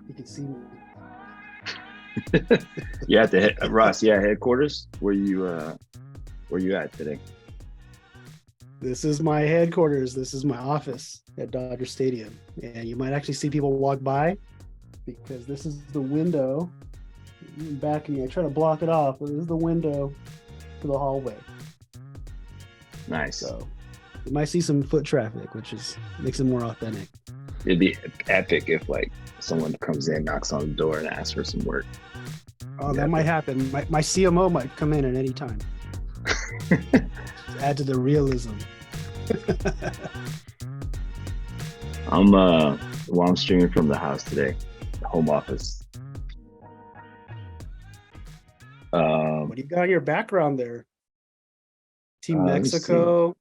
You can see me. Yeah, at the Ross, yeah, headquarters. Where you at today? This is my headquarters. This is my office at Dodger Stadium. And you might actually see people walk by because this is the window back of me. I try to block it off, but this is the window to the hallway. Nice. So you might see some foot traffic, which is makes it more authentic. It'd be epic if like someone comes in, knocks on the door, and asks for some work. Oh, Yeah, that might happen. My CMO might come in at any time. Add to the realism. I'm streaming from the house today, the home office. What do you got in your background there? Team Let me see. Mexico.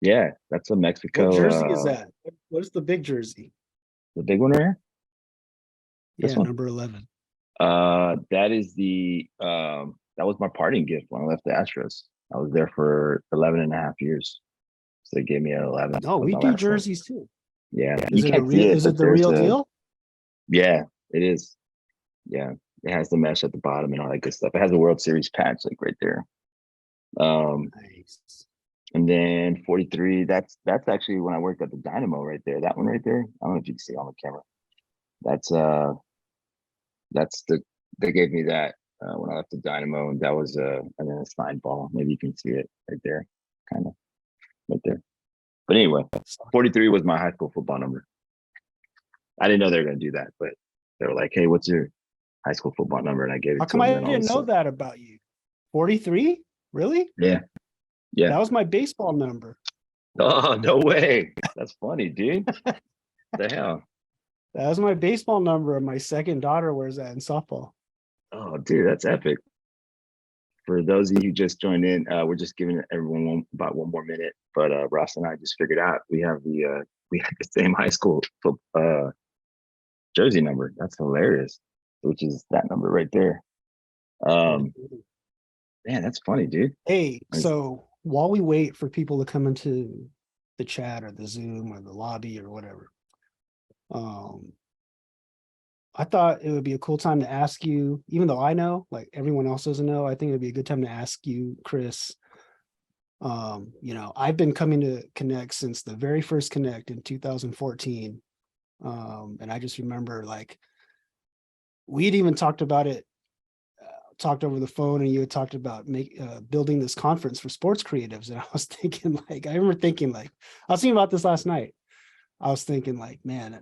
Yeah, that's a What Mexico. jersey is that? What is the big jersey? The big one right here. This Yeah, one. number 11. That is that was my parting gift when I left the Astros. I was there for 11 and a half years. So they gave me an 11. No, That was we my do last one. jerseys too. Yeah, Is you it a can't see real? it, Is but it the there's real a, deal? yeah, it is. Yeah, it has the mesh at the bottom and all that good stuff. It has a World Series patch like right there. Nice. And then 43, that's actually when I worked at the Dynamo right there. That one right there. I don't know if you can see it on the camera. That's they gave me that when I left the Dynamo, and that was and then a signed ball. Maybe you can see it right there, kind of right there. But anyway, 43 was my high school football number. I didn't know they were gonna do that, but they were like, "Hey, what's your high school football number?" And I gave How it to come them. I And then all of a didn't know sudden, that about you? 43? Really? yeah, yeah. That was my baseball number. Oh, no way. That's funny, dude. The hell. That was my baseball number, and my second daughter wears that in softball. Oh, dude, that's epic. For those of you who just joined in, we're just giving everyone about one more minute. But Ross and I just figured out we have we had the same high school jersey number. That's hilarious. Which is that number right there. Man, that's funny, dude. Hey, so while we wait for people to come into the chat or the Zoom or the lobby or whatever, I thought it would be a cool time to ask you, even though I know, like everyone else doesn't know, I think it'd be a good time to ask you, Chris. I've been coming to Connect since the very first Connect in 2014. And I just remember like we had even talked about it, talked over the phone, and you had talked about building this conference for sports creatives. And I was thinking like, I was thinking about this last night. I was thinking like, man,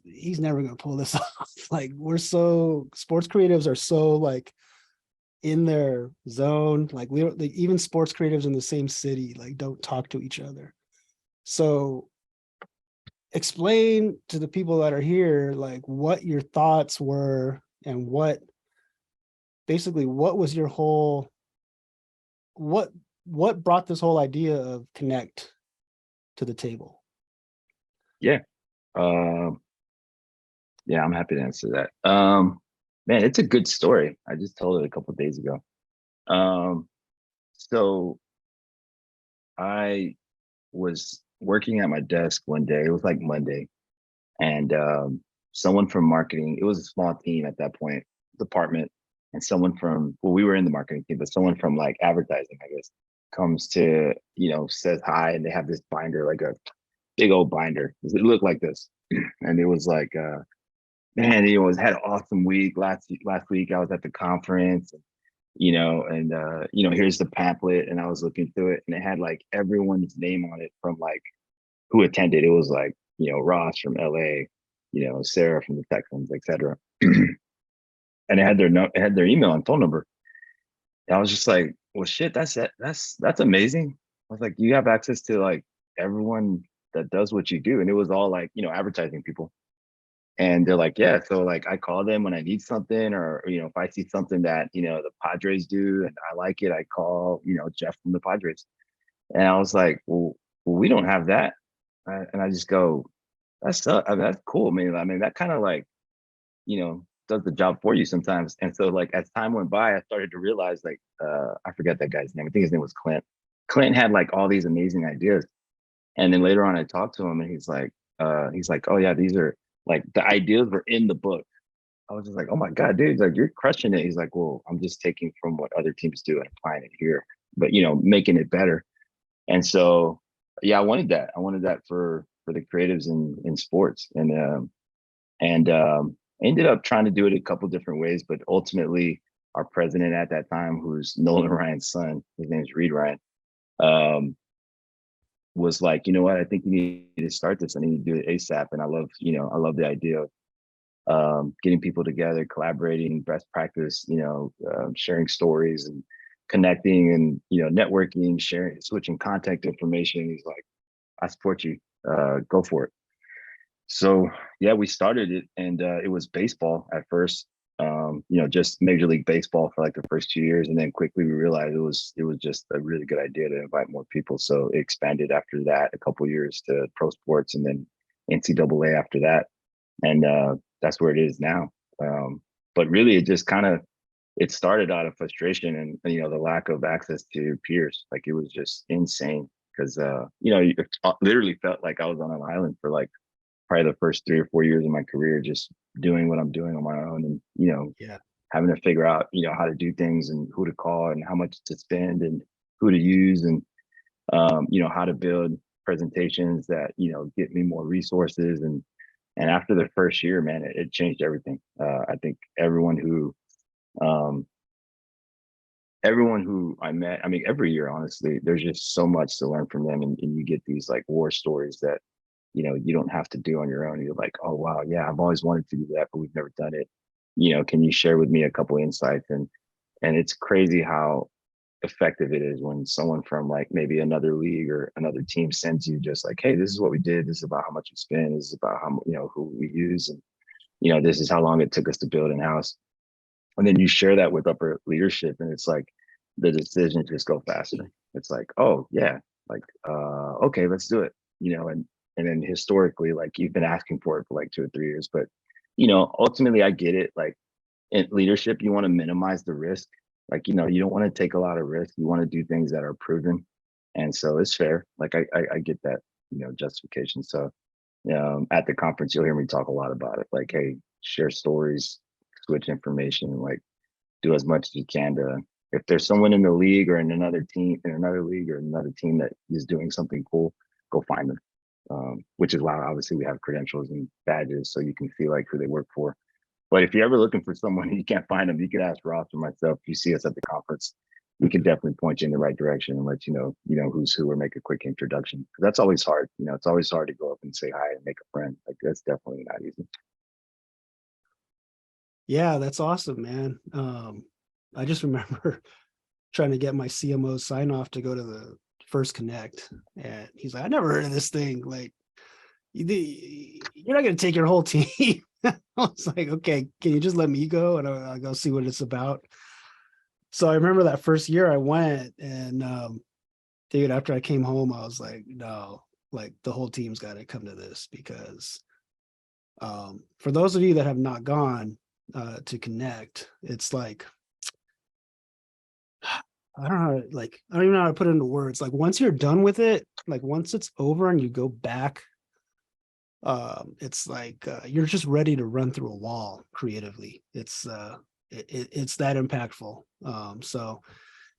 he's never going to pull this off. Like sports creatives are so like in their zone. Like even sports creatives in the same city, like don't talk to each other. So explain to the people that are here, like what your thoughts were and what was your whole, what brought this whole idea of Connect to the table? Yeah. Yeah, I'm happy to answer that. Man, it's a good story. I just told it a couple of days ago. So I was working at my desk one day. It was like Monday, and someone from marketing. It was a small team at that point, department, and someone from we were in the marketing team, but someone from like advertising, I guess, comes to says hi, and they have this binder, like a big old binder. It looked like this, and it was like, man, had an awesome week last week. I was at the conference, here's the pamphlet, and I was looking through it, and it had like everyone's name on it from like who attended. It was like Ross from LA, Sarah from the Texans, etc. And it had their email and phone number. And I was just like, well, shit, that's it. That's amazing. I was like, you have access to like everyone that does what you do, and it was all like advertising people. And they're like, yeah. So like I call them when I need something, or if I see something that the Padres do and I like it, I call Jeff from the Padres. And I was like, well we don't have that. And I just go, that's cool. I mean that kind of like does the job for you sometimes. And so like as time went by, I started to realize like I forget that guy's name. I think his name was Clint. Clint had like all these amazing ideas. And then later on I talked to him, and he's like, oh yeah, these are Like the ideas were in the book. I was just like, oh my God, dude, like you're crushing it. He's like, well, I'm just taking from what other teams do and applying it here, but making it better. And so, yeah, I wanted that. I wanted that for the creatives in sports, and ended up trying to do it a couple different ways. But ultimately, our president at that time, who's Nolan Ryan's son, his name is Reed Ryan, um, was like, you know what, I think you need to start this. I need to do it ASAP. And I love the idea of getting people together, collaborating, best practice, sharing stories and connecting and networking, sharing, switching contact information. He's like, I support you. Go for it. So yeah, we started it, and it was baseball at first. Just Major League Baseball for like the first 2 years, and then quickly we realized it was just a really good idea to invite more people. So it expanded after that a couple years to pro sports, and then NCAA after that, and that's where it is now. But really, it just kind of it started out of frustration and the lack of access to peers. Like it was just insane because it literally felt like I was on an island for like probably the first 3 or 4 years of my career, just doing what I'm doing on my own, and Yeah. having to figure out how to do things and who to call and how much to spend and who to use, and how to build presentations that get me more resources. And after the first year, man, it changed everything. I think um, everyone who I met, I mean, every year, honestly, there's just so much to learn from them, and you get these like war stories that you don't have to do on your own. You're like, oh wow, yeah, I've always wanted to do that, but we've never done it. Can you share with me a couple insights? And it's crazy how effective it is when someone from like maybe another league or another team sends you just like, hey, this is what we did, this is about how much we spend, this is about how who we use, and this is how long it took us to build in house. And then you share that with upper leadership, and it's like the decisions just go faster. It's like, oh yeah, like okay, let's do it. And then historically, like you've been asking for it for like 2 or 3 years, but ultimately I get it. Like in leadership, you want to minimize the risk. Like, you don't want to take a lot of risk. You want to do things that are proven. And so it's fair. Like I get that, justification. So at the conference, you'll hear me talk a lot about it. Like, hey, share stories, switch information, like do as much as you can to, if there's someone in the league or in another team, in another league or another team that is doing something cool, go find them. Which is why obviously we have credentials and badges so you can feel like who they work for. But if you're ever looking for someone and you can't find them, you could ask Ross or myself. If you see us at the conference, we can definitely point you in the right direction and let you know, who's who, or make a quick introduction. Because that's always hard. It's always hard to go up and say hi and make a friend. Like that's definitely not easy. Yeah, that's awesome, man. I just remember trying to get my CMO sign off to go to the first connect, and he's like, I never heard of this thing. Like, you're not going to take your whole team. I was like, okay, can you just let me go and I'll go see what it's about. So I remember that first year I went, and dude, after I came home, I was like, no, like the whole team's got to come to this, because for those of you that have not gone to connect, it's like, I don't know, like, I don't even know how to put it into words. Like once you're done with it, like once it's over and you go back, it's like you're just ready to run through a wall creatively. It's that impactful. So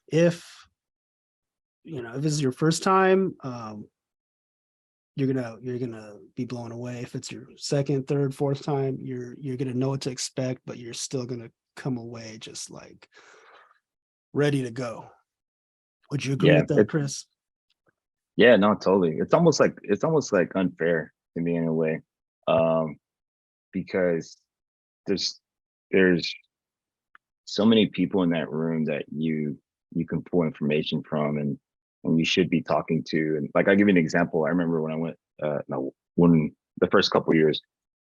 if if this is your first time, you're gonna be blown away. If it's your second, third, fourth time, you're gonna know what to expect, but you're still gonna come away just like ready to go. Would you agree Yeah, with that, Chris? yeah, no, totally. It's almost like unfair to me in a way, um, because there's there's so many people in that room that you can pull information from, and you should be talking to. And like I'll give you an example. I remember when I went no, when the first couple of years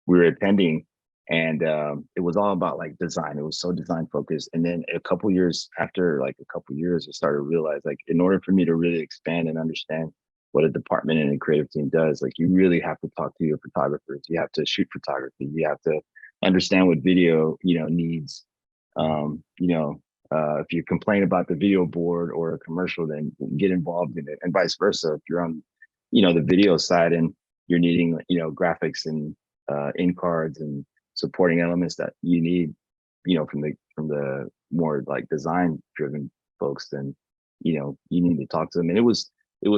we were attending, and it was all about like design. It was so design focused. And then a couple years after, like a couple years, I started to realize like in order for me to really expand and understand what a department and a creative team does, like you really have to talk to your photographers. You have to shoot photography. You have to understand what video needs. If you complain about the video board or a commercial, then get involved in it, and vice versa. If you're on, the video side and you're needing, graphics and in cards and supporting elements that you need, from the more like design driven folks, then you need to talk to them. And it was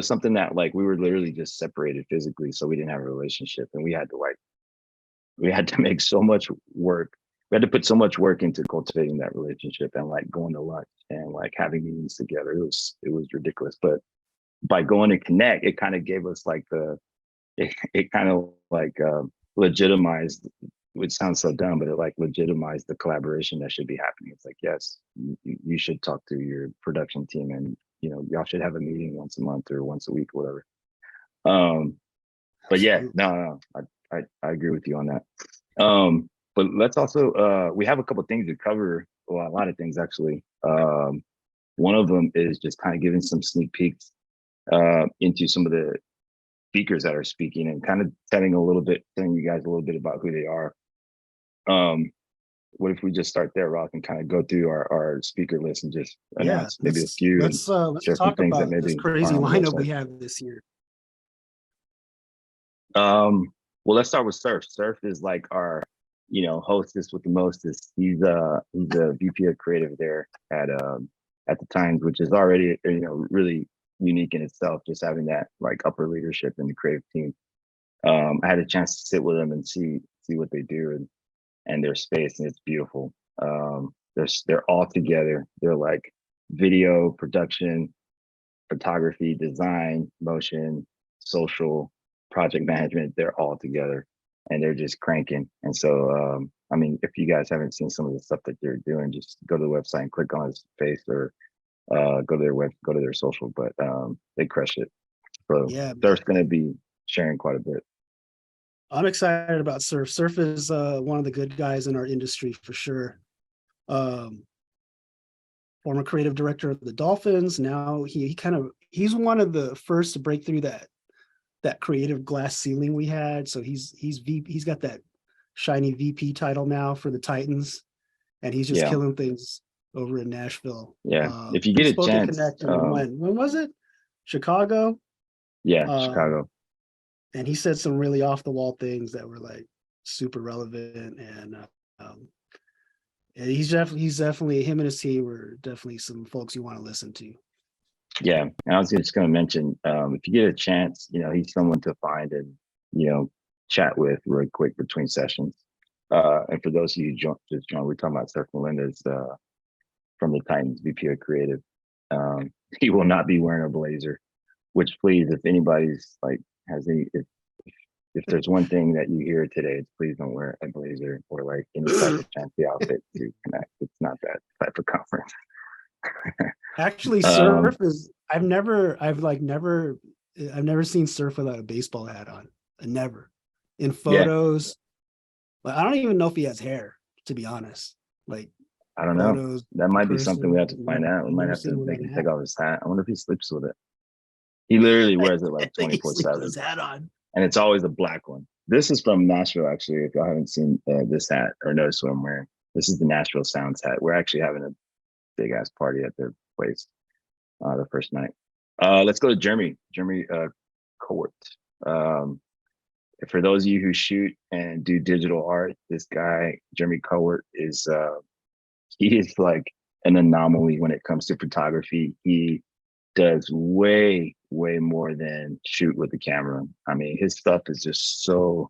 something that like we were literally just separated physically, so we didn't have a relationship, and we had to make so much work. We had to put so much work into cultivating that relationship and like going to lunch and like having meetings together. It was ridiculous. But by going to connect, it kind of gave us like it kind of like legitimized, which sounds so dumb, but it like legitimized the collaboration that should be happening. It's like, yes, you should talk to your production team, and y'all should have a meeting once a month or once a week, whatever. But yeah, Absolutely. no, I agree with you on that. But let's also we have a couple things to cover. Well, a lot of things actually. One of them is just kind of giving some sneak peeks into some of the speakers that are speaking, and kind of telling you guys a little bit about who they are. What if we just start there, Ross, and kind of go through our speaker list and just Yeah, announce maybe a few and let's share some talk things that about this maybe crazy aren't on the lineup we website. have this year. Well, let's start with Surf. Surf is like our, hostess with the mostest. He's a VP of creative there at the Times, which is already really unique in itself, just having that like upper leadership in the creative team. I had a chance to sit with them and see what they do and their space, and it's beautiful. They're all together. They're like video production, photography, design, motion, social, project management. They're all together, and they're just cranking. And so, I mean, if you guys haven't seen some of the stuff that they're doing, just go to the website and click on his face, or go to their social. But they crush it. So Yeah, Surf's man. going to be sharing quite a bit. I'm excited about Surf. Surf is one of the good guys in our industry for sure. Um, Former creative director of the Dolphins. Now he's one of the first to break through that creative glass ceiling we had. So he's got that shiny VP title now for the Titans, and he's just Yeah, killing things over in Nashville. yeah. If you He get a spoke at chance, Connect, and when was it? Chicago. yeah, Um, Chicago. and he said some really off the wall things that were like super relevant, um, and he's definitely him and his team were definitely some folks you want to listen to. Yeah, and I was just going to mention, if you get a chance, he's someone to find and chat with real quick between sessions. And for those of you who just joined, we're talking about Seth Melendez from the Titans, VP of Creative. He will not be wearing a blazer. Which, please, if anybody's like has any, if there's one thing that you hear today, it's please don't wear a blazer or like any type of fancy outfit to connect. It's not that type of conference. Actually, Um, Surf is I've never seen Surf without a baseball hat on. Never. In yeah, photos. Like, I don't even know if he has hair, to be honest. Like I don't know. photos That in might be something we person. have to find out. We I've might never have seen to him make without him a take hat. off his hat. I wonder if he sleeps with it. He literally wears it like He 24 sleeps with 7, his hat on. and it's always a black one. This is from Nashville, actually. If y'all haven't seen this hat or noticed what I'm wearing, this is the Nashville Sounds hat. We're actually having a big ass party at their place the first night. Let's go to Jeremy Cowart. Um, for those of you who shoot and do digital art, this guy, Jeremy Cowart, he is like an anomaly when it comes to photography. He does way, way more than shoot with the camera. I mean, his stuff is just so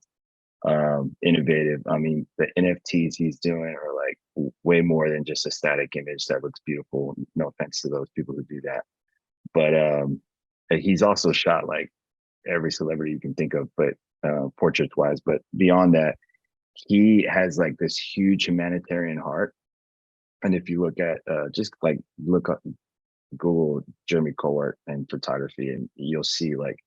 innovative. I mean, the NFTs he's doing are like way more than just a static image that looks beautiful. No offense to those people who do that, but he's also shot like every celebrity you can think of, but portraits wise. But beyond that, he has like this huge humanitarian heart. And if you look at just like look up Google Jeremy Cowart and photography, and you'll see like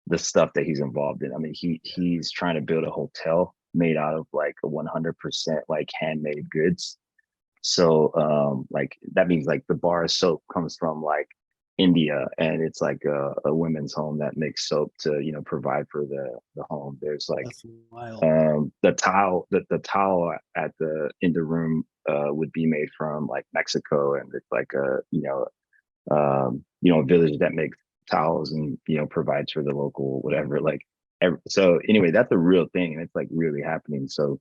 the stuff that he's involved in. I mean, he's trying to build a hotel made out of like 100% like handmade goods. So like that means like the bar of soap comes from like India, and it's like a women's home that makes soap to provide for the home. There's like That's wild. the towel at the in the room would be made from like Mexico, and it's like a village that makes towels and provides for the local whatever. Like So anyway, that's a real thing, and it's like really happening. So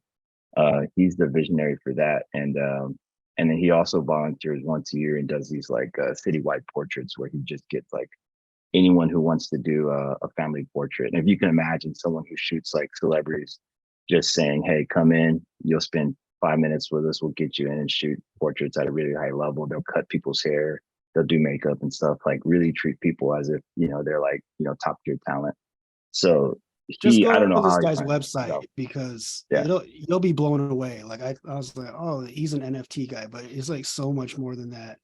he's the visionary for that, and then he also volunteers once a year and does these like citywide portraits where he just gets like anyone who wants to do a family portrait. And if you can imagine someone who shoots like celebrities, just saying, "Hey, come in, you'll spend 5 minutes with us. We'll get you in and shoot portraits at a really high level. They'll cut people's hair, they'll do makeup and stuff. Like really treat people as if they're like top tier talent." So Just I don't go to know this how he guy's finds website himself. because Yeah, you'll be blown away. Like I was like, oh, he's an NFT guy, but it's like so much more than that.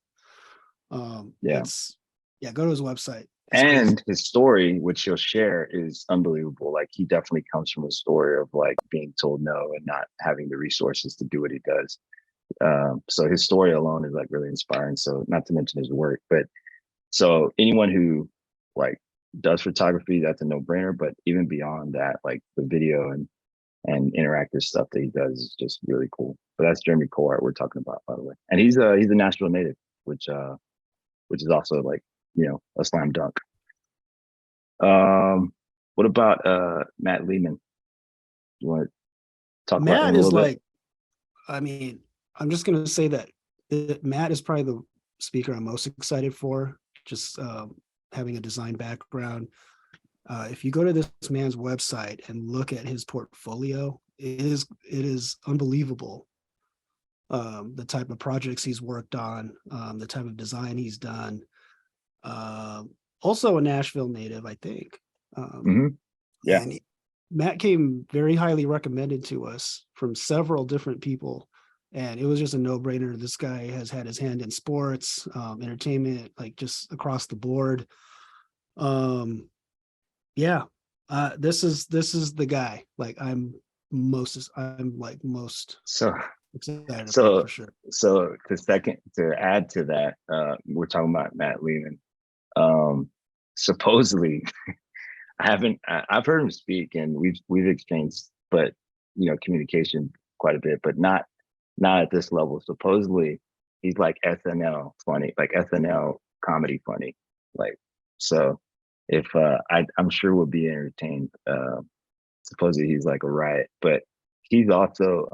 yeah. It's yeah, go to his website. It's crazy. And his story, which he'll share, is unbelievable. Like he definitely comes from a story of like being told no and not having the resources to do what he does. So his story alone is like really inspiring. So not to mention his work, but so anyone who like does photography, that's a no brainer. But even beyond that, like the video and interactive stuff that he does is just really cool. But that's Jeremy Colart we're talking about, by the way, and he's a Nashville native, which is also like a slam dunk. What about Matt Lehman? You want to talk about him Matt a is little bit? like, I mean, I'm just gonna say that Matt is probably the speaker I'm most excited for. Just having a design background. If you go to this man's website and look at his portfolio, it is unbelievable. The type of projects he's worked on, the type of design he's done. Also a Nashville native, I think. Hmm. Yeah, And Matt came very highly recommended to us from several different people. And it was just a no-brainer. This guy has had his hand in sports, entertainment, like just across the board. Um, yeah, this is the guy. Like I'm like most so excited about so for sure. to add to that, we're talking about Matt Lehman. Um, Supposedly, I've heard him speak, and we've exchanged, but communication quite a bit, but not at this level. Supposedly, he's like SNL funny, like SNL comedy funny, like so. If I'm sure we'll be entertained. Supposedly he's like a riot, but he's also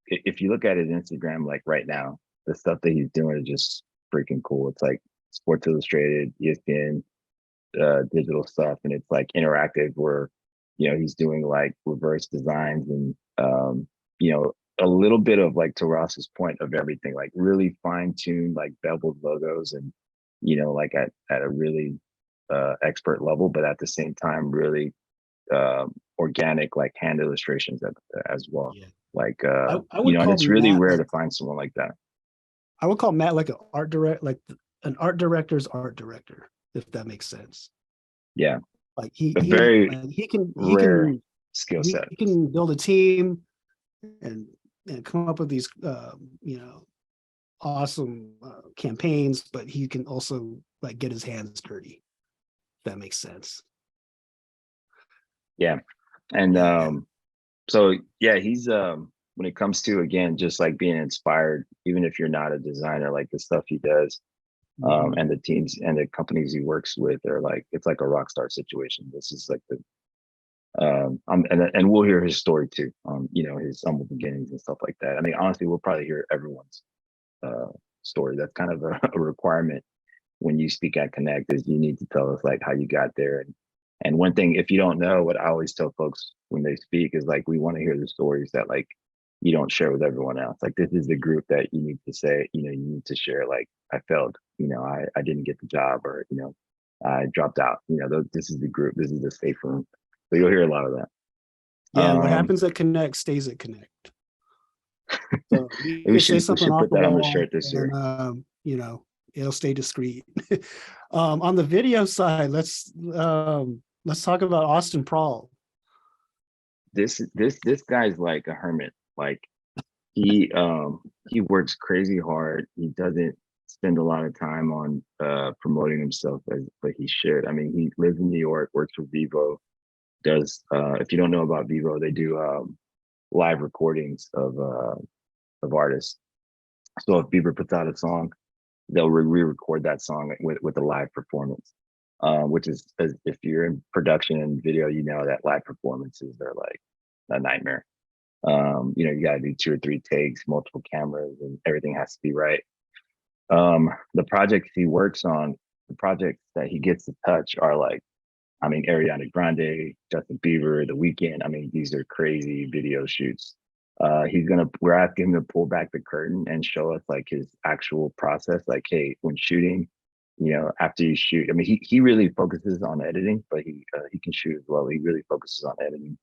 if you look at his Instagram, like right now, the stuff that he's doing is just freaking cool. It's like Sports Illustrated, ESPN, digital stuff, and it's like interactive where he's doing like reverse designs and a little bit of like to Ross's point of everything, like really fine-tuned like beveled logos and like at a really expert level, but at the same time really organic like hand illustrations as well. Yeah, Like I would and call it's really Matt rare like to find someone like that. I would call Matt like an art direct, like an art director's art director, if that makes sense. Yeah, Like a very he can rare skill set. he can build a team and come up with these awesome campaigns, but he can also like get his hands dirty. If that makes sense. Yeah, and Yeah. so yeah, he's when it comes to again just like being inspired, even if you're not a designer, like the stuff he does, Mhm. and the teams and the companies he works with are like it's like a rock star situation. This is like the and we'll hear his story too, his humble beginnings and stuff like that. I mean, honestly, we'll probably hear everyone's uh story. That's kind of a requirement when you speak at Connect is you need to tell us like how you got there. And one thing, if you don't know, what I always tell folks when they speak is like we want to hear the stories that like you don't share with everyone else. Like this is the group that you need to say, you need to share like I failed, I didn't get the job or I dropped out. This is the group, this is the safe room. So you'll hear a lot of that. Yeah, what Um happens at Connect stays at Connect. So you we can say should something off put the that on the wall shirt this and year. it'll stay discreet. On the video side, let's talk about Austin Prawl. This guy's like a hermit. Like he works crazy hard. He doesn't spend a lot of time on promoting himself but he should. I mean, he lives in New York, works for Vivo, does if you don't know about Vivo, they do live recordings of artists. So if Bieber puts out a song, they'll re-record that song with a live performance. which is if you're in production and video, you know that live performances are like a nightmare. You know, you got to do 2 or 3 takes, multiple cameras, and everything has to be right. The projects he works on, the projects that he gets to touch are like, I mean, Ariana Grande, Justin Bieber, The Weeknd. I mean, these are crazy video shoots. We're asking him to pull back the curtain and show us like his actual process. Like, hey, when shooting, you know, after you shoot, I mean, he really focuses on editing, but he can shoot as well. He really focuses on editing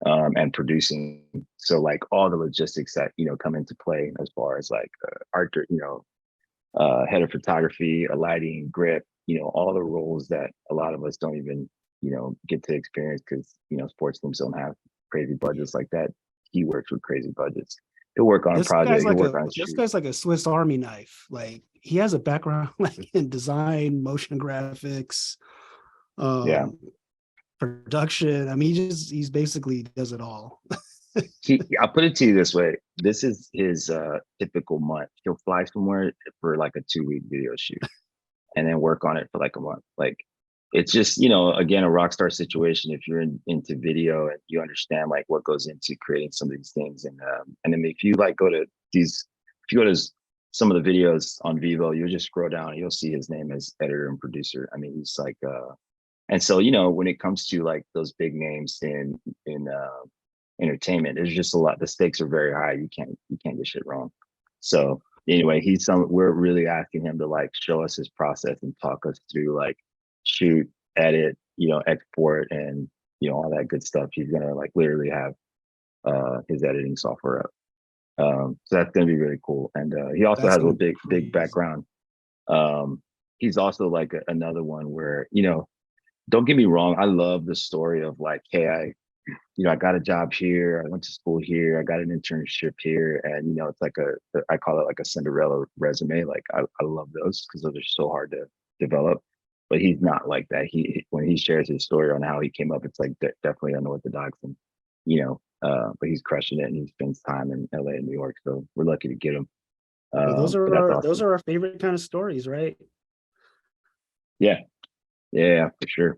and producing. So like all the logistics that, you know, come into play as far as like art, you know, head of photography, lighting, grip, you know, all the roles that a lot of us don't even, you know, get to experience because, you know, sports teams don't have crazy budgets like that. He works with crazy budgets. He'll work on a project, he'll work on a this shoot. guy's like a Swiss Army knife. Like he has a background like in design, motion graphics, Yeah. production. I mean, he's basically does it all. I'll put it to you this way. This is his typical month. He'll fly somewhere for like a 2-week video shoot and then work on it for like a month. Like it's just, you know, again, a rock star situation. If you're into video and you understand like what goes into creating some of these things. And then if you like if you go to some of the videos on Vivo, you'll just scroll down and you'll see his name as editor and producer. I mean, he's like, and so, you know, when it comes to like those big names in entertainment, there's just a lot, the stakes are very high. You can't get shit wrong. So anyway, we're really asking him to like show us his process and talk us through like shoot, edit, you know, export and, you know, all that good stuff. He's gonna like literally have his editing software up. So that's gonna be really cool. And he also has a big background. He's also like another one where, you know, don't get me wrong, I love the story of like, hey, I got a job here, I went to school here, I got an internship here, and you know, it's like I call it like a Cinderella resume. Like I love those because those are so hard to develop. But he's not like that. When he shares his story on how he came up, it's like definitely unorthodox, and you know, but he's crushing it, and he spends time in LA and New York, so we're lucky to get him. Well, But that's awesome. those are our favorite kind of stories, right? Yeah, for sure.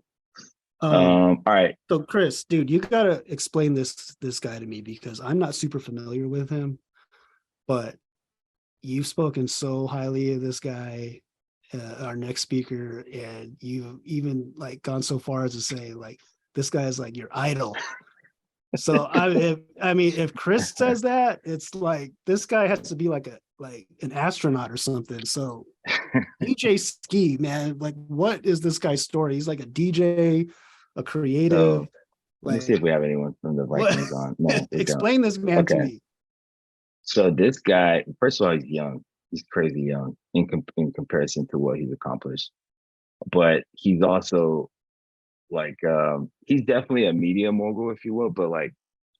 All right. So Chris, dude, you gotta explain this guy to me because I'm not super familiar with him, but you've spoken so highly of this guy, our next speaker, and you've even like gone so far as to say like this guy is like your idol. So I mean, if Chris says that, it's like this guy has to be like an astronaut or something. So DJ Ski, man, like what is this guy's story? He's like a DJ, a creative. So let me see if we have anyone from the Vikings on. No, we Explain this man to me. So this guy, first of all, he's young. He's crazy young in comparison to what he's accomplished. But he's also like he's definitely a media mogul, if you will. But like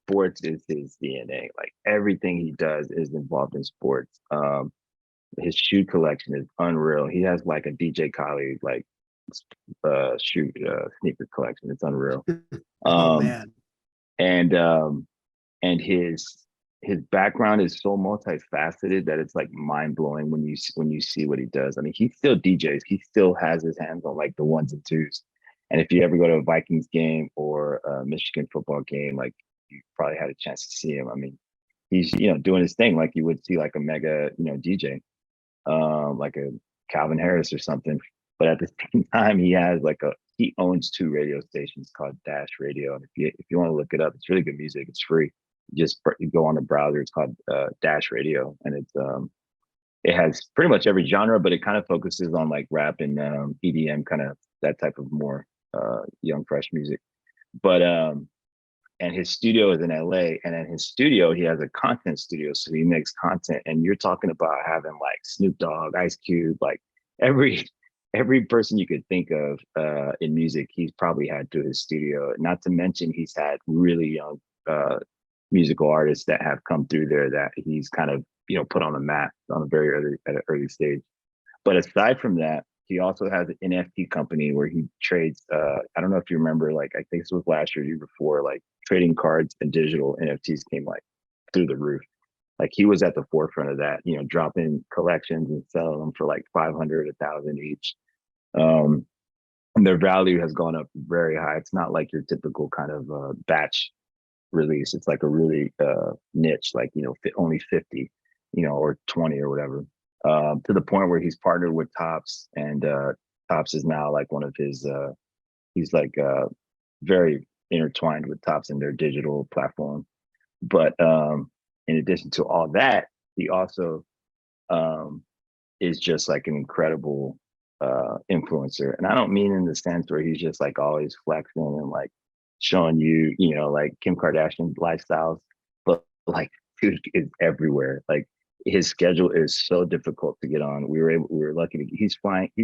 sports is his DNA. Like everything he does is involved in sports. His shoe collection is unreal. He has like a DJ Khaled like shoe sneaker collection. It's unreal. Oh man. And his background is so multifaceted that it's like mind blowing when you see what he does. I mean, he still DJs. He still has his hands on like the ones and twos. And if you ever go to a Vikings game or a Michigan football game, like you probably had a chance to see him. I mean, he's doing his thing like you would see like a mega DJ, like a Calvin Harris or something. But at the same time, he owns 2 radio stations called Dash Radio. And if you want to look it up, it's really good music. It's free. You go on the browser. It's called Dash Radio, and it has pretty much every genre, but it kind of focuses on like rap and EDM, kind of that type of more young, fresh music. But and his studio is in LA, and in his studio, he has a content studio, so he makes content. And you're talking about having like Snoop Dogg, Ice Cube, like every person you could think of in music, he's probably had to his studio. Not to mention, he's had really young musical artists that have come through there that he's kind of put on the map on a very early stage. But aside from that, he also has an NFT company where he trades. I don't know if you remember, like I think this was last year, year before, like trading cards and digital NFTs came like through the roof. Like he was at the forefront of that, dropping collections and selling them for like 500, 1,000 each. and their value has gone up very high. It's not like your typical kind of batch release. It's like a really niche, like, you know, only 50, you know, or 20 or whatever, to the point where he's partnered with Tops, and Tops is now like one of his, he's like very intertwined with Tops in their digital platform. But in addition to all that, he also is just like an incredible influencer. And I don't mean in the sense where he's just like always flexing and like showing you, you know, like Kim Kardashian lifestyles, but like dude is everywhere. Like his schedule is so difficult to get on. We were lucky to, he's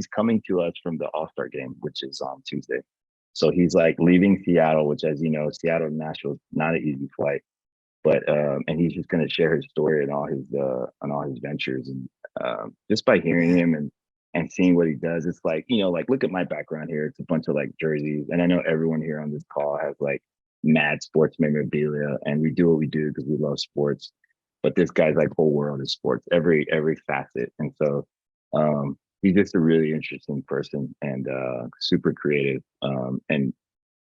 coming to us from the All-Star game, which is on Tuesday. So he's like leaving Seattle, which, as you know, Seattle to Nashville is not an easy flight. But and he's just going to share his story and all his ventures. And just by hearing him and seeing what he does, it's like, you know, like look at my background here. It's a bunch of like jerseys, and I know everyone here on this call has like mad sports memorabilia, and we do what we do because we love sports. But this guy's like whole world is sports, every facet. And so he's just a really interesting person, and super creative. And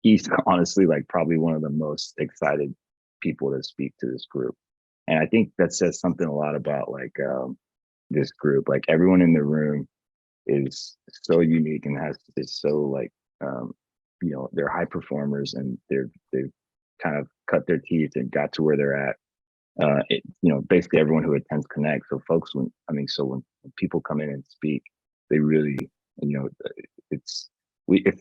he's honestly like probably one of the most excited people to speak to this group. And I think that says something a lot about like this group. Like everyone in the room is so unique and is so like you know, they're high performers, and they've kind of cut their teeth and got to where they're at. You know, basically everyone who attends Connect. So folks, when people come in and speak, they really, you know, it's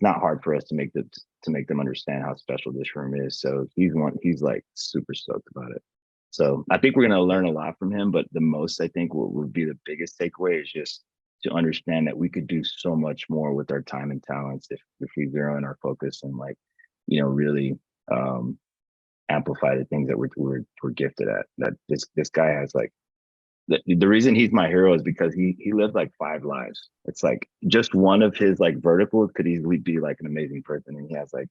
not hard for us to make them understand how special this room is. So he's like super stoked about it. So I think we're going to learn a lot from him, but the most, I think, what would be the biggest takeaway is just to understand that we could do so much more with our time and talents if we zero in our focus and, like, you know, really amplify the things that we're gifted at. That this guy has like, the reason he's my hero is because he lived like 5 lives. It's like just one of his like verticals could easily be like an amazing person, and he has like,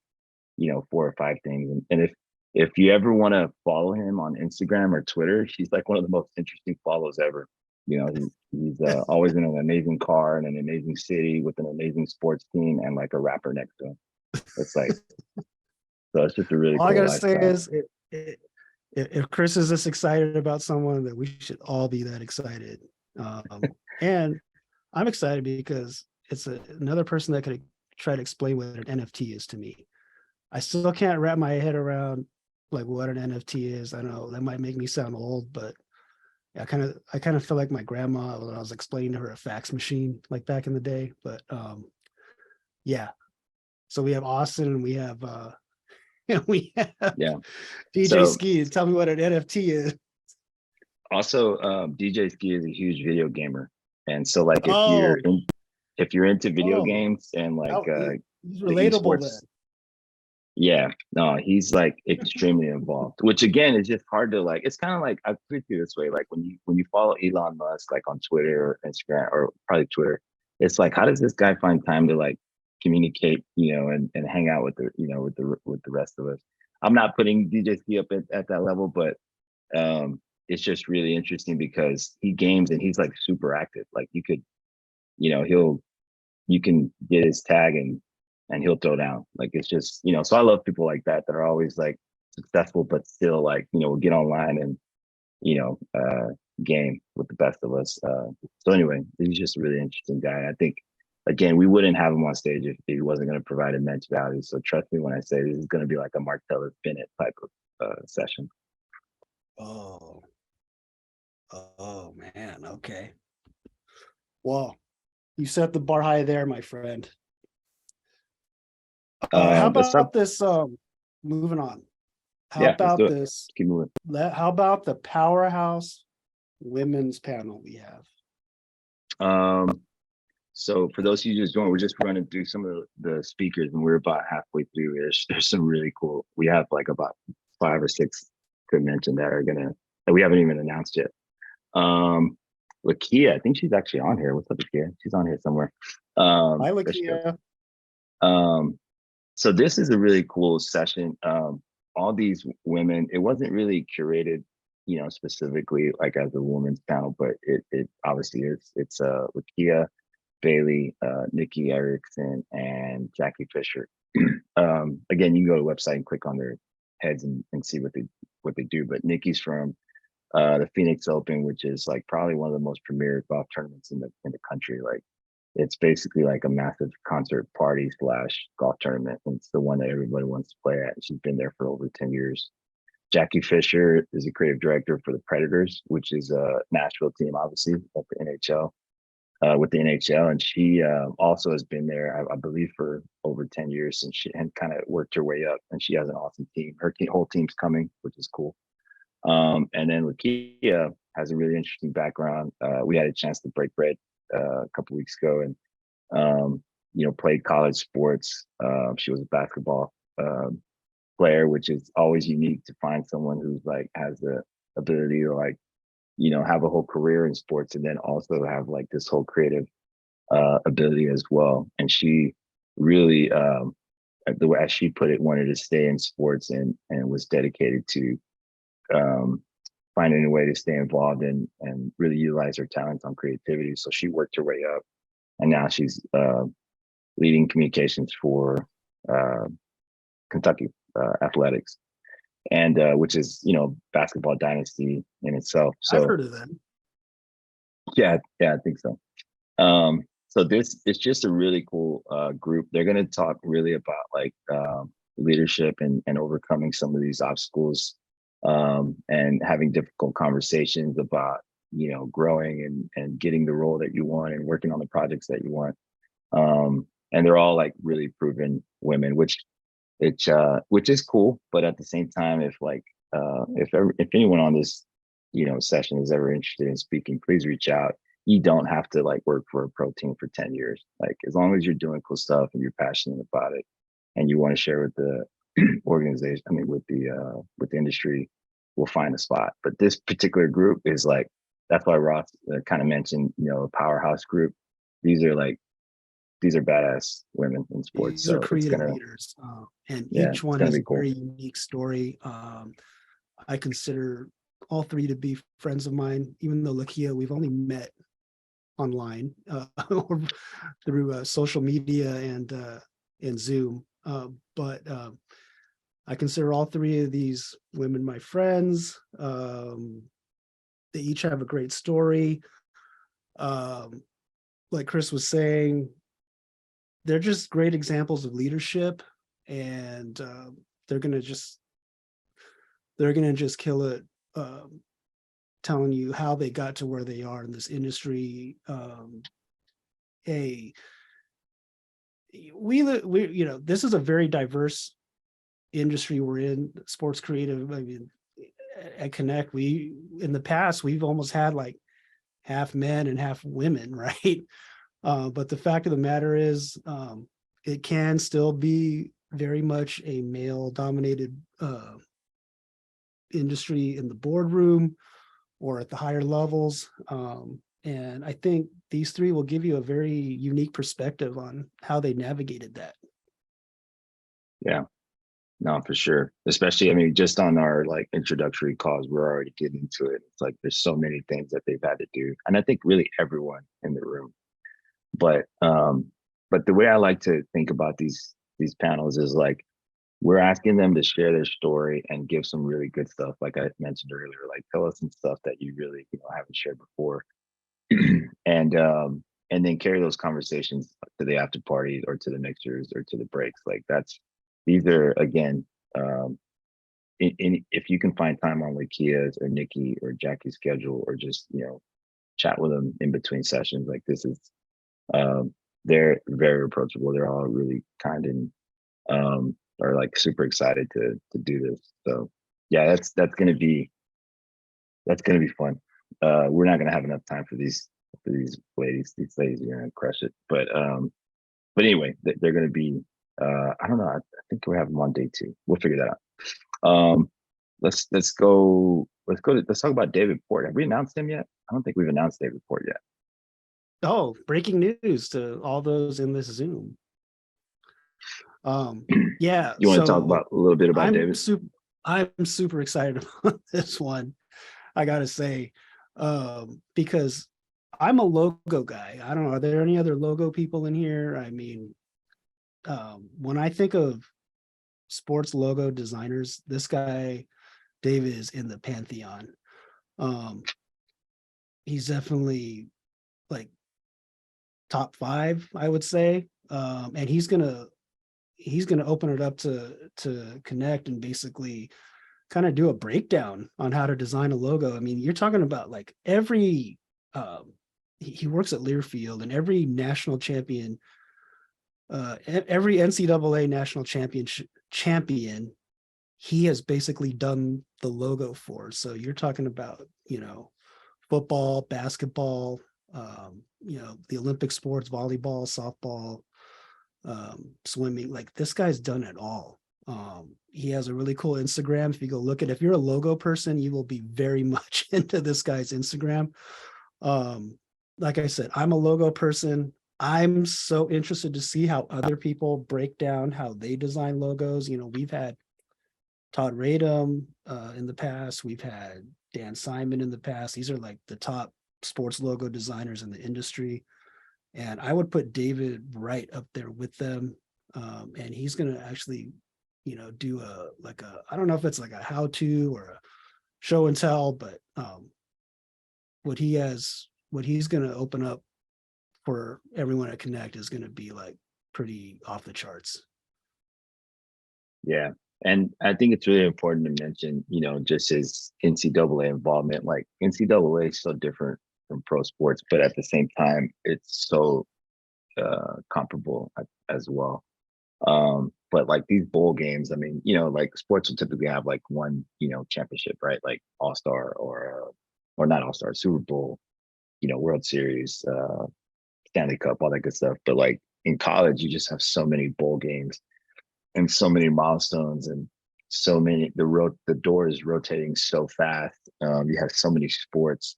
you know, 4 or 5 things. And if you ever want to follow him on Instagram or Twitter, he's like one of the most interesting follows ever. You know, he's always in an amazing car in an amazing city with an amazing sports team and like a rapper next to him. It's like, so it's just a really All I cool gotta say lifestyle. is, if Chris is this excited about someone, that we should all be that excited. And I'm excited because it's another person that could try to explain what an NFT is to me. I still can't wrap my head around like what an NFT is. I know that might make me sound old, but I kind of feel like my grandma when I was explaining to her a fax machine like back in the day. But yeah. So we have Austin, and we have we have Yeah. DJ So Ski. Tell me what an NFT is. also, DJ Ski is a huge video gamer, and so like Oh, if you're into video oh, games and like he's the relatable then. esports, yeah, no, he's like extremely involved. Which again is just hard to like. It's kind of like, I put it this way: like when you follow Elon Musk like on Twitter or Instagram or probably Twitter, it's like, how does this guy find time to like communicate, you know, and hang out with the, you know, with the rest of us? I'm not putting DJ Ski up at that level, but it's just really interesting because he games and he's like super active. Like you could, you know, you can get his tag and he'll throw down. Like it's just, you know, so I love people like that are always like successful, but still like, you know, get online and, you know, game with the best of us. So anyway, he's just a really interesting guy. I think, again, we wouldn't have him on stage if he wasn't going to provide immense value. So trust me when I say this is going to be like a Martellus Bennett type of session. Oh, oh man. Okay. Well, you set the bar high there, my friend. How Let's talk. about this? Moving on. How Yeah, let's do about it. this? Keep moving. How about the powerhouse women's panel we have? So for those of you who just joined, we're just running through some of the speakers, and we're about halfway through. There's some really cool. We have like about 5 or 6 to mention that we haven't even announced yet. Lakia, I think she's actually on here. What's up, Lakia? She's on here somewhere. Hi, There she goes. Lakia. So this is a really cool session. All these women, it wasn't really curated, you know, specifically like as a women's panel, but it obviously is. It's Lakia, Bailey, Nikki Erickson, and Jackie Fisher. Again, you can go to the website and click on their heads and see what they do. But Nikki's from the Phoenix Open, which is like probably one of the most premier golf tournaments in the country. Like it's basically like a massive concert party slash golf tournament. And it's the one that everybody wants to play at. She's been there for over 10 years. Jackie Fisher is a creative director for the Predators, which is a Nashville team, obviously, at the NHL, with the NHL. And she also has been there, I believe, for over 10 years since she and kind of worked her way up. And she has an awesome team. Her whole team's coming, which is cool. And then Lakia has a really interesting background. We had a chance to break bread a couple weeks ago and, played college sports. She was a basketball player, which is always unique to find someone who's like has the ability to like, have a whole career in sports and then also have like this whole creative ability as well. And she really, the way as she put it, wanted to stay in sports and was dedicated to finding a way to stay involved and really utilize her talents on creativity. So she worked her way up, and now she's leading communications for Kentucky athletics, and which is basketball dynasty in itself. So I've heard of them. Yeah, I think so. So it's just a really cool group. They're going to talk really about like leadership and overcoming some of these obstacles, and having difficult conversations about growing and getting the role that you want and working on the projects that you want. And they're all like really proven women, which is cool. But at the same time, if anyone on this session is ever interested in speaking, please reach out. You don't have to like work for a pro team for 10 years. Like as long as you're doing cool stuff and you're passionate about it and you want to share with the organization, with the industry, we'll find a spot. But this particular group is like, that's why Ross kind of mentioned, a powerhouse group. These are badass women in sports. These are creative leaders, and each one has a very unique story. I consider all three to be friends of mine, even though Lakia, we've only met online or through social media and Zoom. But I consider all three of these women my friends. They each have a great story. Like Chris was saying, they're just great examples of leadership, and they're gonna just kill it, telling you how they got to where they are in this industry. This is a very diverse industry we're in, sports creative. At Connect, in the past we've almost had like half men and half women, right? But the fact of the matter is, it can still be very much a male-dominated industry in the boardroom or at the higher levels. And I think these three will give you a very unique perspective on how they navigated that. Yeah, no, for sure. Especially, just on our like introductory calls, we're already getting into it. It's like there's so many things that they've had to do, and I think really everyone in the room. But the way I like to think about these panels is like we're asking them to share their story and give some really good stuff, like I mentioned earlier. Like tell us some stuff that you really haven't shared before, and then carry those conversations to the after parties or to the mixers or to the breaks. Like these are again, if you can find time on Lakia's or Nikki or Jackie's schedule, or just chat with them in between sessions, like this is. They're very approachable. They're all really kind and are like super excited to do this. So yeah, that's gonna be fun. We're not gonna have enough time for these ladies. These ladies are gonna crush it. But anyway, they're gonna be. I don't know. I think we have them on day 2. We'll figure that out. Let's talk about David Port. Have we announced him yet? I don't think we've announced David Port yet. Oh, breaking news to all those in this Zoom. Yeah. You want to talk about a little bit about David? I'm super excited about this one, I gotta say, because I'm a logo guy. I don't know. Are there any other logo people in here? I mean, when I think of sports logo designers, this guy, David, is in the pantheon. Um, he's definitely like top five, I would say. And he's gonna open it up to connect and basically kind of do a breakdown on how to design a logo. I mean, you're talking about like every he works at Learfield, and every national champion, every NCAA national champion, he has basically done the logo for. So you're talking about, football, basketball, the Olympic sports, volleyball, softball, swimming. Like, this guy's done it all. He has a really cool Instagram. If you go look at, if you're a logo person, you will be very much into this guy's Instagram. Like I said, I'm a logo person. I'm so interested to see how other people break down how they design logos. We've had Todd Radom in the past. We've had Dan Simon in the past. These are like the top sports logo designers in the industry. And I would put David right up there with them. And he's going to actually, do I don't know if it's like a how to or a show and tell, but what he's going to open up for everyone at Connect is going to be like pretty off the charts. Yeah. And I think it's really important to mention, just his NCAA involvement. Like, NCAA is so different from pro sports, but at the same time, it's so comparable as well. But like these bowl games, I mean, like sports will typically have like one, championship, right? Like All-Star or not All-Star, Super Bowl, World Series, Stanley Cup, all that good stuff. But like in college, you just have so many bowl games and so many milestones and so many, the door is rotating so fast. You have so many sports.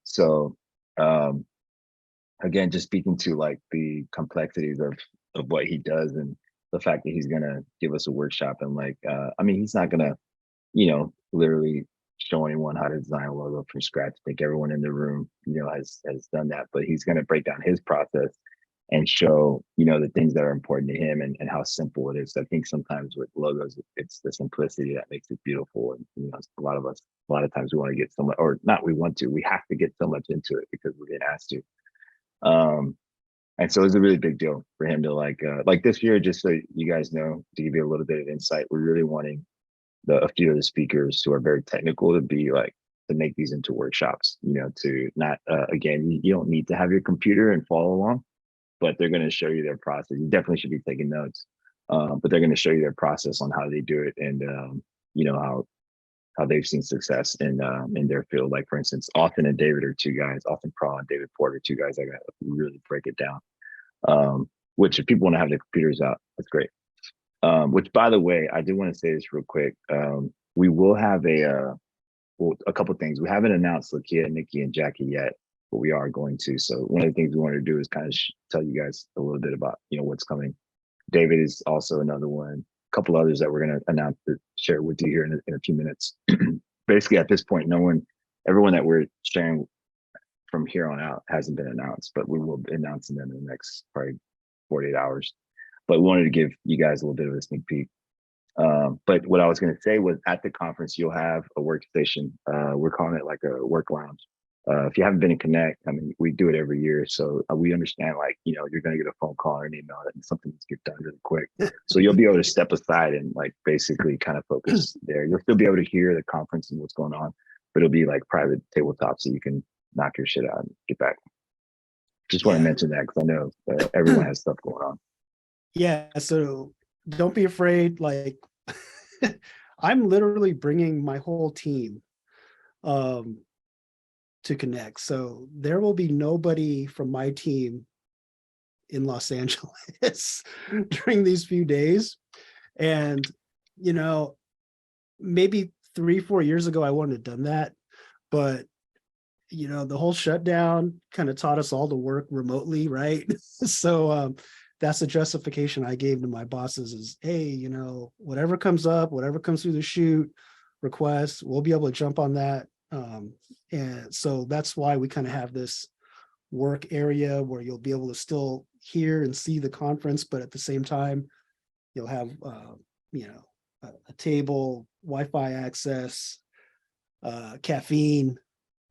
So again, just speaking to like the complexities of what he does, and the fact that he's gonna give us a workshop, and like I mean, he's not gonna, literally show anyone how to design a logo from scratch. I think everyone in the room, has done that, but he's gonna break down his process and show, the things that are important to him, and how simple it is. I think sometimes with logos, it's the simplicity that makes it beautiful. And a lot of times we want to get so much, or not, we have to get so much into it because we're being asked to. And so it's a really big deal for him to like this year, just so you guys know, to give you a little bit of insight, we're really wanting a few of the speakers who are very technical to be like, to make these into workshops, to not, again, you don't need to have your computer and follow along, but they're going to show you their process. You definitely should be taking notes, but they're going to show you their process on how they do it, and how they've seen success in their field. Like, for instance, Austin and David are two guys. Austin Praw and David Porter, two guys that got to really break it down. Which, if people want to have their computers out, that's great. Which, by the way, I do want to say this real quick. We will have a couple of things. We haven't announced Lakia, Nikki, and Jackie yet, but we are going to. So one of the things we want to do is kind of tell you guys a little bit about what's coming. David is also another one. A couple others that we're going to announce to share with you here in a few minutes. Basically, at this point, everyone that we're sharing from here on out hasn't been announced, but we will be announcing them in the next probably 48 hours. But we wanted to give you guys a little bit of a sneak peek. But what I was going to say was, at the conference, you'll have a workstation. We're calling it like a work lounge. If you haven't been in Connect, I mean, we do it every year. So we understand, like, you're going to get a phone call or an email and something needs to get done really quick. So you'll be able to step aside and like basically kind of focus there. You'll still be able to hear the conference and what's going on, but it'll be like private tabletop, so you can knock your shit out and get back. Just want to mention that because I know everyone has stuff going on. Yeah, so don't be afraid. Like, I'm literally bringing my whole team to Connect. So there will be nobody from my team in Los Angeles during these few days. And, maybe 3-4 years ago, I wouldn't have done that. But, the whole shutdown kind of taught us all to work remotely, right? So that's the justification I gave to my bosses is, hey, whatever comes up, whatever comes through the shoot request, we'll be able to jump on that. And so that's why we kind of have this work area where you'll be able to still hear and see the conference, but at the same time, you'll have, you know, a table, Wi-Fi access, caffeine,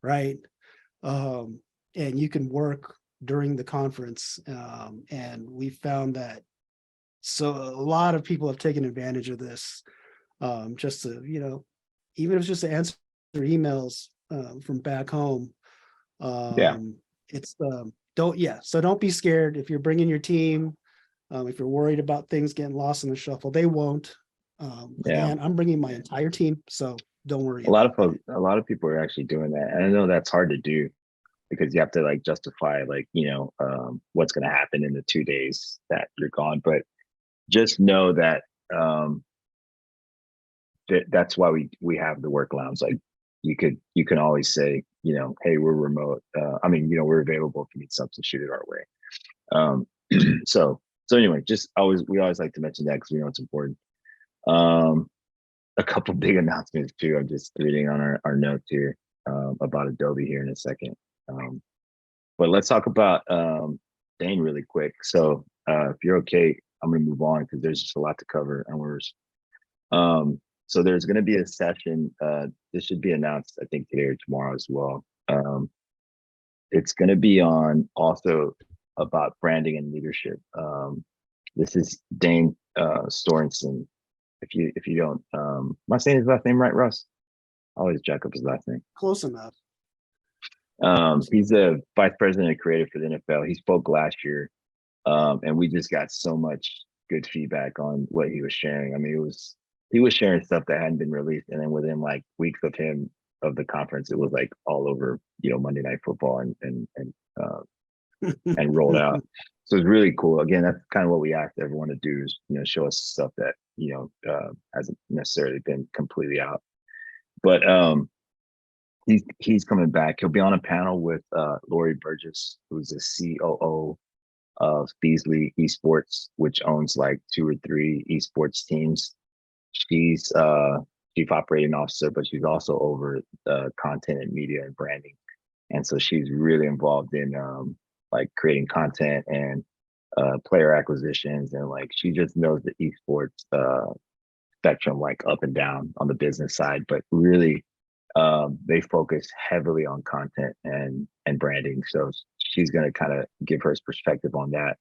right? And you can work during the conference. And we found that so a lot of people have taken advantage of this, just to, you know, even if it's just to answer emails from back home. Yeah. It's so don't be scared if you're bringing your team. If you're worried about things getting lost in the shuffle, they won't. Yeah. Again, I'm bringing my entire team, so don't worry A lot about of folks, a lot of people are actually doing that. And I know that's hard to do because you have to like justify like, you know, what's going to happen in the 2 days that you're gone. But just know that that's why we have the work lounge. Like you can always say, you know, hey, we're remote. I mean, you know, we're available if you need substitute it our way. Um, so anyway, we always like to mention that because we know it's important. A couple big announcements too. I'm just reading on our notes here about Adobe here in a second. But let's talk about Dane really quick. So if you're okay, I'm gonna move on because there's just a lot to cover and so there's going to be a session. This should be announced, I think, today or tomorrow as well. It's going to be on also about branding and leadership. This is Dane Sorensen. If you don't, am I saying his last name right, Russ? I always jack up his last name. close enough. He's the vice president of creative for the NFL. He spoke last year, and we just got so much good feedback on what he was sharing. I mean, he was sharing stuff that hadn't been released, and then within like weeks of the conference, it was like all over, you know, Monday Night Football and rolled out. So it's really cool. Again, that's kind of what we asked everyone to do is, you know, show us stuff that, you know, hasn't necessarily been completely out. But he's coming back. He'll be on a panel with Lori Burgess, who's the COO of Beasley Esports, which owns like 2 or 3 esports teams. She's chief operating officer, but she's also over content and media and branding. And so she's really involved in like creating content and player acquisitions. And like, she just knows the esports spectrum, like up and down on the business side, but really they focus heavily on content and branding. So she's going to kind of give her perspective on that.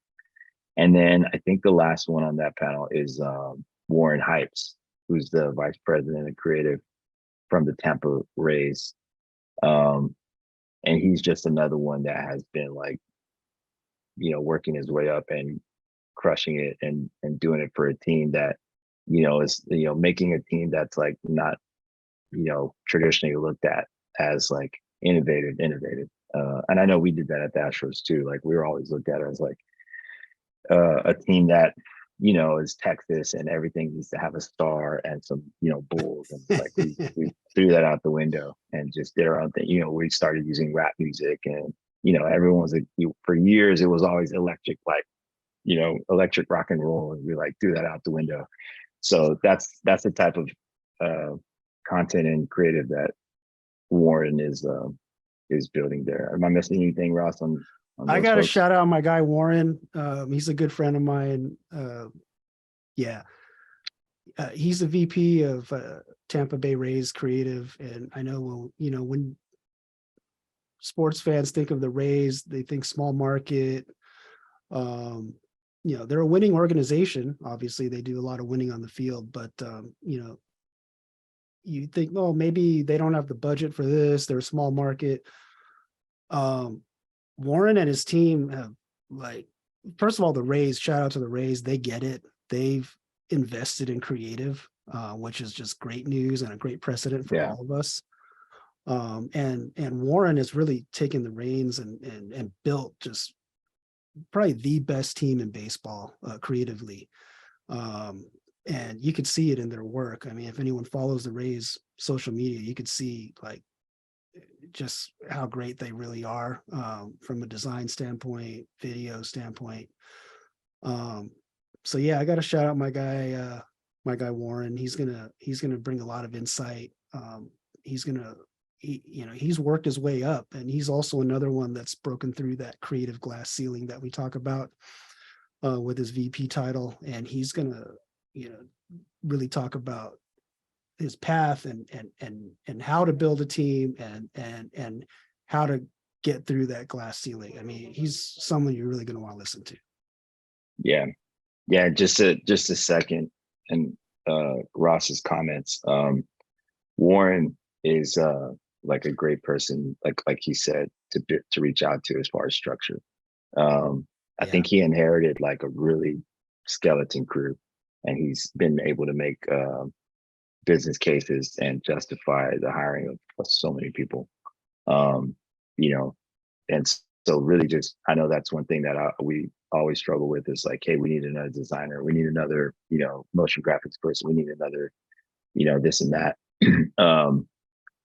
And then I think the last one on that panel is Warren Hypes, who's the vice president of creative from the Tampa Rays. And he's just another one that has been like, you know, working his way up and crushing it and doing it for a team that, you know, is, you know, making a team that's like not, you know, traditionally looked at as like innovative. And I know we did that at the Astros too. Like we were always looked at as like a team that, you know, is Texas and everything needs to have a star and some, you know, bulls. And like we threw that out the window and just did our own thing. You know, we started using rap music and, you know, everyone was like, for years, it was always electric, like, you know, electric rock and roll. And we like threw that out the window. So that's the type of content and creative that Warren is building there. Am I missing anything, Ross, on I got to folks? shout out my guy, Warren. He's a good friend of mine. He's the VP of Tampa Bay Rays creative. And I know, you know, when sports fans think of the Rays, they think small market. You know, they're a winning organization. Obviously, they do a lot of winning on the field, but you know, you think, oh, maybe they don't have the budget for this. They're a small market. Warren and his team have, like, first of all, the Rays, shout out to the Rays. They get it. They've invested in creative, which is just great news and a great precedent for all of us. And Warren has really taken the reins and built just probably the best team in baseball creatively. And you could see it in their work. I mean, if anyone follows the Rays social media, you could see like just how great they really are from a design standpoint, video standpoint. So yeah, I got to shout out my guy Warren. He's gonna bring a lot of insight. He's gonna, he's worked his way up, and he's also another one that's broken through that creative glass ceiling that we talk about with his VP title. And he's gonna, really talk about his path and how to build a team and how to get through that glass ceiling. I mean, he's someone you're really going to want to listen to. Yeah. Yeah. Just a second. And Ross's comments. Warren is like a great person, like he said, to reach out to as far as structure. I think he inherited like a really skeleton crew, and he's been able to make business cases and justify the hiring of so many people. And so really just, I know that's one thing that we always struggle with is like, hey, we need another designer, we need another, motion graphics person, we need another, this and that.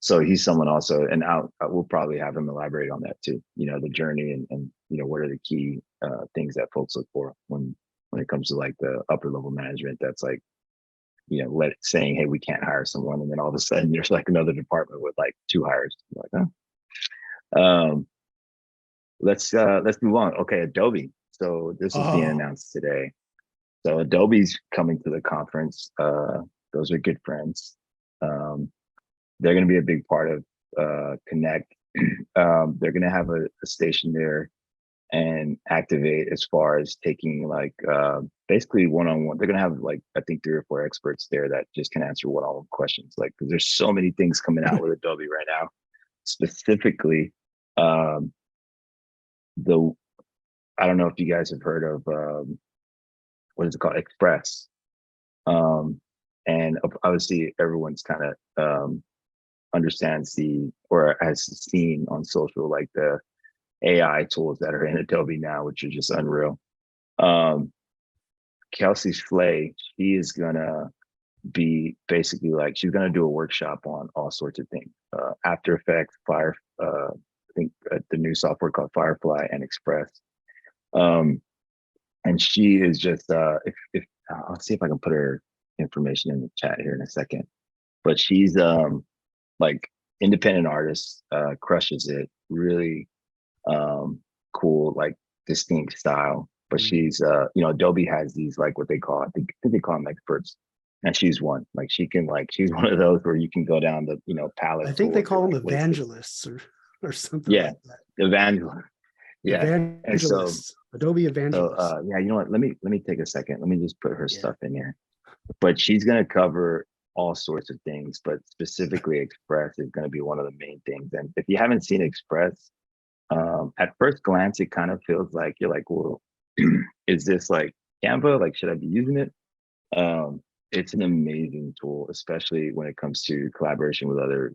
So he's someone also, and we'll probably have him elaborate on that too, the journey and what are the key things that folks look for when it comes to like the upper level management that's like, saying, hey, we can't hire someone. And then all of a sudden there's like another department with like 2 hires. Like, huh? Let's move on. Okay, Adobe. So this is being announced today. So Adobe's coming to the conference. Those are good friends. They're going to be a big part of Connect. They're going to have a station there and Activate as far as taking like basically one-on-one. They're going to have like, I think 3 or 4 experts there that just can answer one-on-one questions. Like, because there's so many things coming out with Adobe right now. Specifically, I don't know if you guys have heard of what is it called, Express. And obviously everyone's kind of understands or has seen on social like the AI tools that are in Adobe now, which are just unreal. Kelsey Slay, she is gonna be basically like, she's gonna do a workshop on all sorts of things. After Effects, I think the new software called Firefly and Express. And she is just, if I'll see if I can put her information in the chat here in a second, but she's like independent artist, crushes it, really cool, like distinct style. But she's Adobe has these like what they call, I think they call them experts, and she's one. Like she's one of those where you can go down the palette. I think they call them evangelists or something. Yeah, like that. Evangelist. Yeah, evangelists. Adobe evangelists. So yeah, you know what? Let me take a second. Let me just put her stuff in here. But she's gonna cover all sorts of things, but specifically Express is going to be one of the main things. And if you haven't seen Express, at first glance, it kind of feels like you're like, well, is this like Canva? Like, should I be using it? It's an amazing tool, especially when it comes to collaboration with other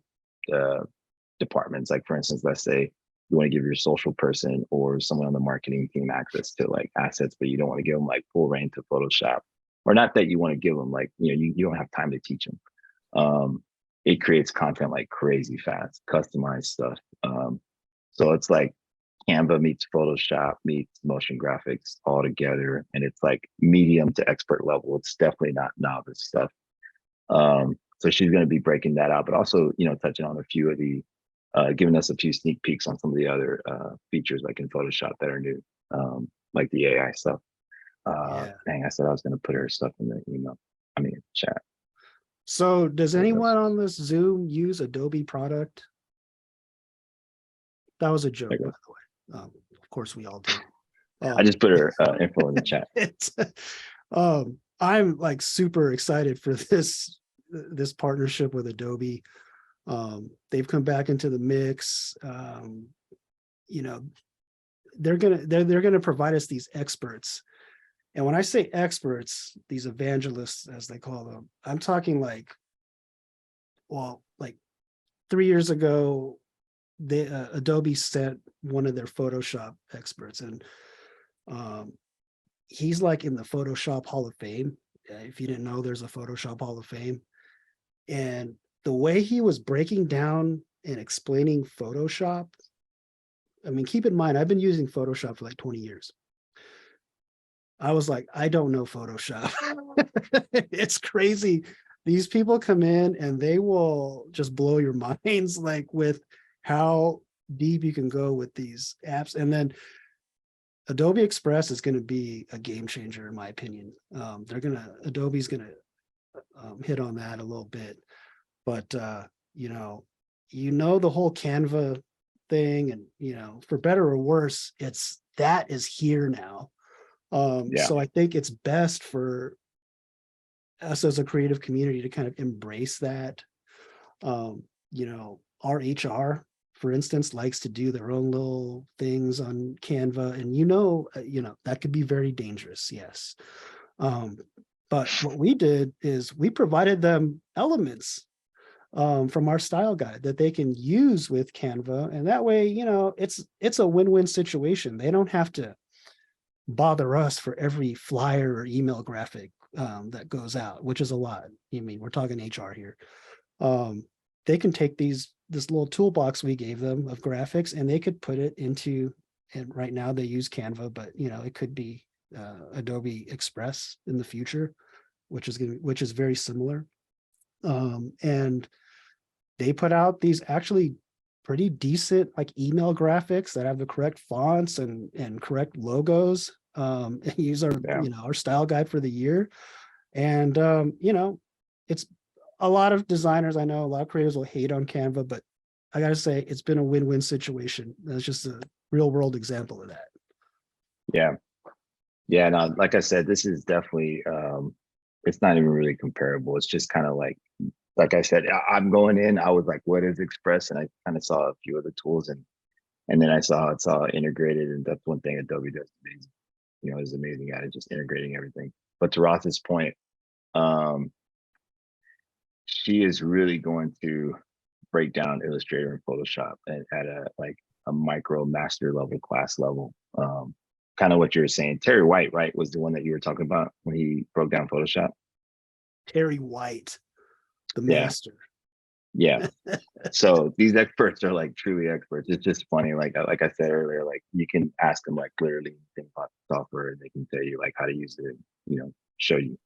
departments. Like, for instance, let's say you want to give your social person or someone on the marketing team access to like assets, but you don't want to give them like full reign to Photoshop. Or not that you want to give them like, you don't have time to teach them. It creates content like crazy fast, customized stuff. So it's like Canva meets Photoshop meets motion graphics all together. And it's like medium to expert level. It's definitely not novice stuff. So she's going to be breaking that out, but also, touching on a few of the, giving us a few sneak peeks on some of the other features like in Photoshop that are new, like the AI stuff. Dang, I said I was going to put her stuff in the email. Chat. So does anyone on this Zoom use Adobe product? That was a joke, by the way. Of course we all do. I just put her info in the chat. I'm like super excited for this partnership with Adobe. They've come back into the mix. They're gonna provide us these experts. And when I say experts, these evangelists, as they call them, I'm talking like 3 years ago, Adobe sent one of their Photoshop experts, and he's like in the Photoshop Hall of Fame. If you didn't know, there's a Photoshop Hall of Fame. And the way he was breaking down and explaining Photoshop, keep in mind, I've been using Photoshop for like 20 years. I was like, I don't know Photoshop. It's crazy these people come in and they will just blow your minds, like with how deep you can go with these apps. And then Adobe Express is going to be a game changer, in my opinion. Adobe's going to hit on that a little bit, but the whole Canva thing, and for better or worse, that is here now. Yeah. So I think it's best for us as a creative community to kind of embrace that. Our HR, for instance, likes to do their own little things on Canva, and that could be very dangerous. Yes. But what we did is we provided them elements from our style guide that they can use with Canva. And that way, it's a win-win situation. They don't have to bother us for every flyer or email graphic that goes out, which is a lot. I mean, we're talking HR here. They can take this little toolbox we gave them of graphics, and they could put it into, and right now they use Canva, but it could be Adobe Express in the future, which is very similar. And they put out these actually pretty decent like email graphics that have the correct fonts and correct logos. And use our style guide for the year. And it's a lot of designers, I know a lot of creators will hate on Canva, but I gotta say it's been a win-win situation. That's just a real world example of that. Yeah. Yeah. No, like I said, this is definitely it's not even really comparable. It's just kind of like I said, I'm going in, I was like, what is Express? And I kind of saw a few of the tools, and then I saw it's all integrated, and that's one thing Adobe does amazing. Is amazing at it, just integrating everything. But to Ross's point, she is really going to break down Illustrator and Photoshop at a micro master level class level. Kind of what you were saying. Terry White, right, was the one that you were talking about when he broke down Photoshop. Terry White, the master. Yeah. So these experts are like truly experts. It's just funny. Like I said earlier, like you can ask them like literally anything about the software, and they can tell you like how to use it, show you.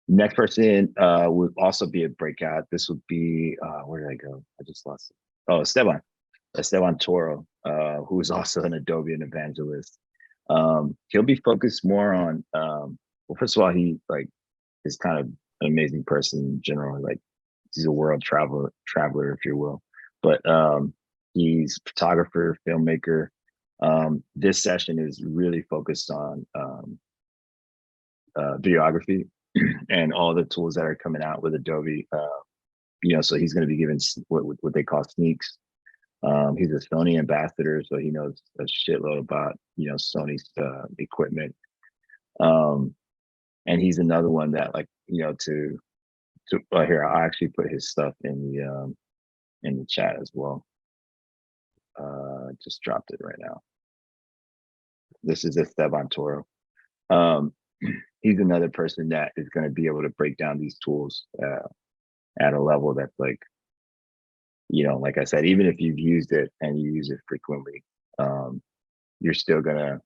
Next person would also be a breakout. This would be where did I go? I just lost it. Oh, Esteban Toro, who is also an Adobe and evangelist. He'll be focused more on well, first of all, he is kind of an amazing person in general. Like he's a world traveler, if you will. But he's a photographer, filmmaker. This session is really focused on videography and all the tools that are coming out with Adobe. So he's going to be given what they call sneaks. He's a Sony ambassador, so he knows a shitload about Sony's equipment. And he's another one that here, I'll actually put his stuff in the chat as well. Just dropped it right now. This is Esteban Toro. He's another person that is going to be able to break down these tools at a level that's like I said, even if you've used it and you use it frequently, you're still gonna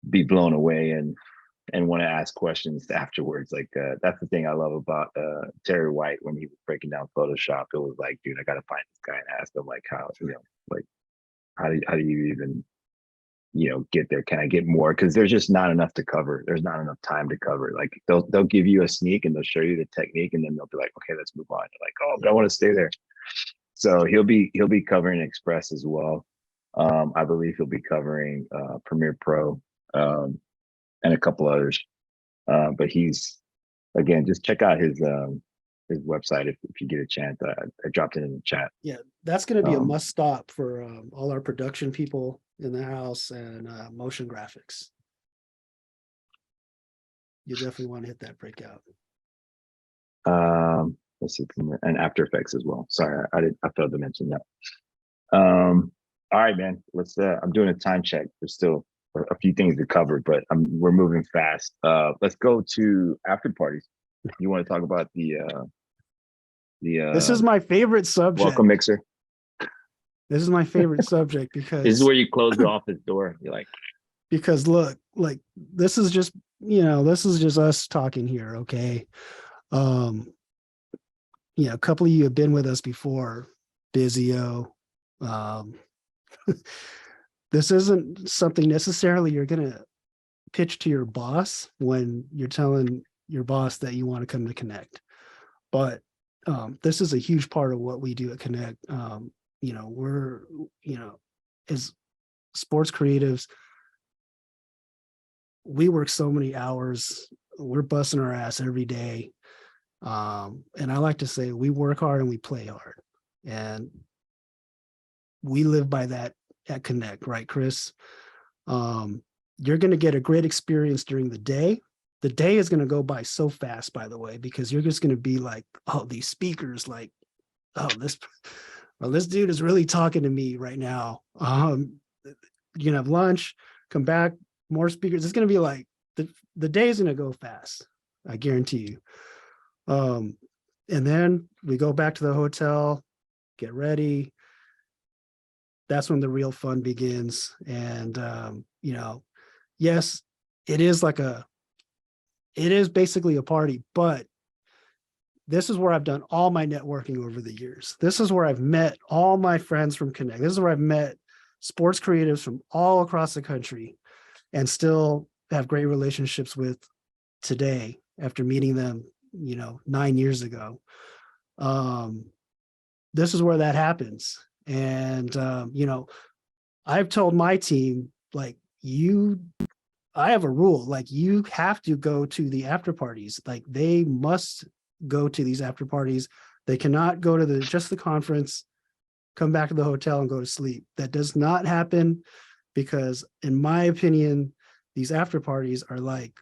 be blown away and want to ask questions afterwards. Like that's the thing I love about Terry White when he was breaking down Photoshop. It was like, dude, I gotta find this guy and ask him like how do you even get there? Can I get more? Because there's just not enough to cover. There's not enough time to cover. Like they'll give you a sneak and they'll show you the technique, and then they'll be like, okay, let's move on. You're like, oh, but I want to stay there. So he'll be covering Express as well. I believe he'll be covering Premiere Pro and a couple others. But he's, again, just check out his website if you get a chance. I dropped it in the chat. Yeah, that's going to be a must stop for all our production people in the house and motion graphics. You definitely want to hit that breakout. Let's see, and After Effects as well. Sorry, I failed to mention that. All right, man. I'm doing a time check. There's still a few things to cover, but we're moving fast. Let's go to after parties. You want to talk about the this is my favorite subject. Welcome mixer. This is my favorite subject because this is where you close the office door. You're like, because look, like this is just this is just us talking here, okay? Um, a couple of you have been with us before, Bizio. Um, this isn't something necessarily you're gonna pitch to your boss when you're telling your boss that you want to come to Connect. But this is a huge part of what we do at Connect. We're, as sports creatives, we work so many hours. We're busting our ass every day. And I like to say we work hard and we play hard. And we live by that at Connect, right, Chris? You're going to get a great experience during the day. The day is going to go by so fast, by the way, because you're just going to be like, oh, these speakers, like, oh, this dude is really talking to me right now. You can have lunch, come back, more speakers. It's going to be like the day is going to go fast. I guarantee you. And then we go back to the hotel, get ready. That's when the real fun begins. And, yes, it is basically a party, but this is where I've done all my networking over the years. This is where I've met all my friends from Connect. This is where I've met sports creatives from all across the country and still have great relationships with today after meeting them, 9 years ago. This is where that happens. And, I've told my team, like, I have a rule, like, you have to go to the after parties. Like, they must go to these after parties. They cannot go to just the conference, come back to the hotel and go to sleep. That does not happen because, in my opinion, these after parties are like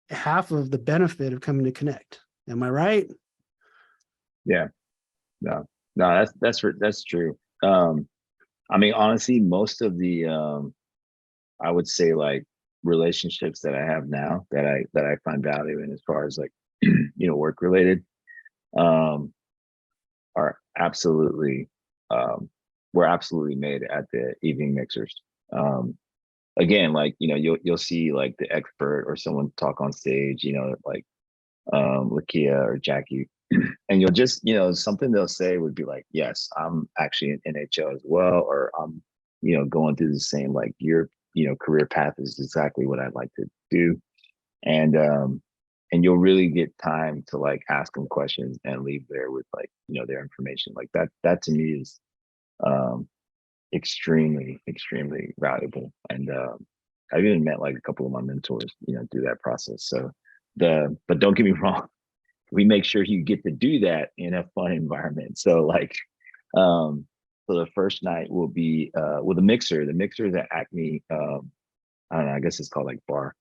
half of the benefit of coming to Connect. Am I right? Yeah, no, that's true. I mean, honestly, most of the I would say like relationships that I have now that I find value in as far as like work related um are absolutely were absolutely made at the evening mixers. Again, like you'll see like the expert or someone talk on stage, like Lakia or Jackie, and you'll just something they'll say would be like, yes, I'm actually an NHL as well, or I'm going through the same, like, your career path is exactly what I'd like to do. And you'll really get time to like ask them questions and leave there with like their information. Like that to me is um extremely valuable. And I've even met like a couple of my mentors through that process. So but don't get me wrong, we make sure you get to do that in a fun environment. So like so the first night will be with the mixer is at Acme. I don't know, I guess it's called like bar.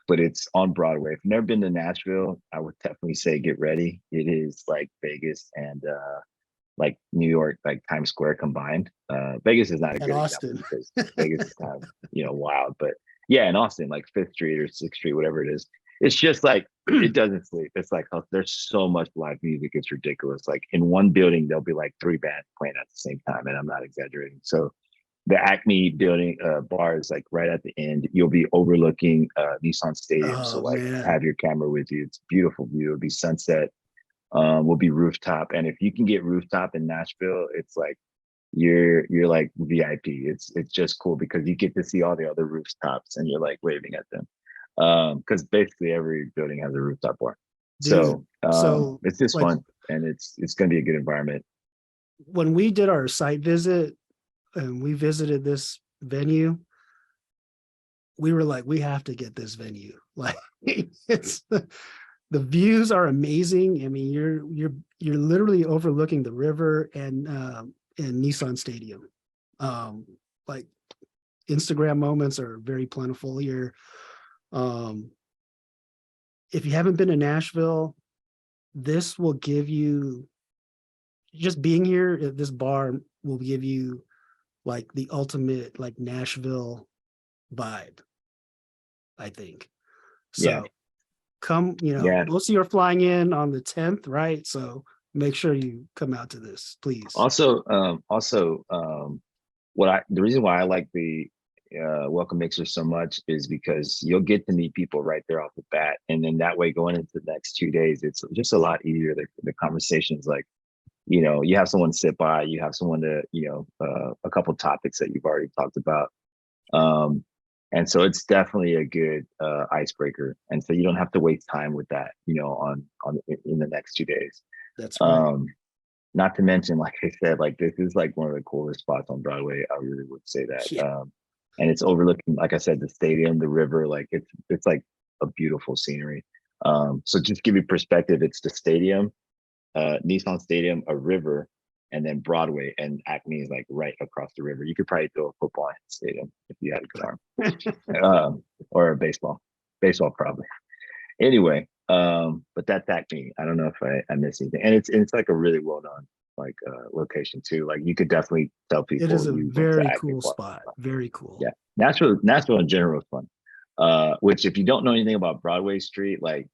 But it's on Broadway. If you've never been to Nashville, I would definitely say get ready. It is like Vegas and like New York, like Times Square combined. Vegas is not a And good example Austin. because Vegas is kind of wild. But yeah, in Austin, like Fifth Street or Sixth Street, whatever it is, it's just like it doesn't sleep. It's like there's so much live music, it's ridiculous. Like in one building, there'll be like 3 bands playing at the same time, and I'm not exaggerating. So the Acme building bar is like right at the end. You'll be overlooking Nissan Stadium. So Oh like man. have your camera with you. It's a beautiful view. It'll be sunset. Will be rooftop. And if you can get rooftop in Nashville, it's like you're like VIP. It's just cool because you get to see all the other rooftops and you're like waving at them. Because basically every building has a rooftop bar. Dude. So So it's just like fun and it's gonna be a good environment. when we did our site visit and we visited this venue, we were like, we have to get this venue. Like it's the views are amazing. I mean, you're literally overlooking the river and Nissan Stadium. Like Instagram moments are very plentiful here. Um, if you haven't been to Nashville, this will give you just being here at this bar will give you like the ultimate like Nashville vibe, I think. Yeah. So come, Yeah. most of you are flying in on the 10th, right? So make sure you come out to this, please. Also, what I the reason why I like welcome mixer so much is because you'll get to meet people right there off the bat, and then that way going into the next 2 days, it's just a lot easier. The conversations, like, you have someone sit by, you have someone to, a couple topics that you've already talked about. And so it's definitely a good icebreaker. And so you don't have to waste time with that, in the next 2 days. That's right. Not to mention, like I said, like this is like one of the coolest spots on Broadway. I really would say that. Yeah. And it's overlooking, like I said, the stadium, the river, like it's like a beautiful scenery. So just to give you perspective, it's the stadium, Nissan Stadium, a river, and then Broadway, and Acme is like right across the river. You could probably throw a football in the stadium if you had a good arm, or a baseball probably. Anyway, but that's Acme. I don't know if I missed anything, and it's like a really well known like location too. Like you could definitely tell people It is a you went to very Acme cool Park. spot. Very cool. Yeah, Nashville in general is fun. Which if you don't know anything about Broadway Street, like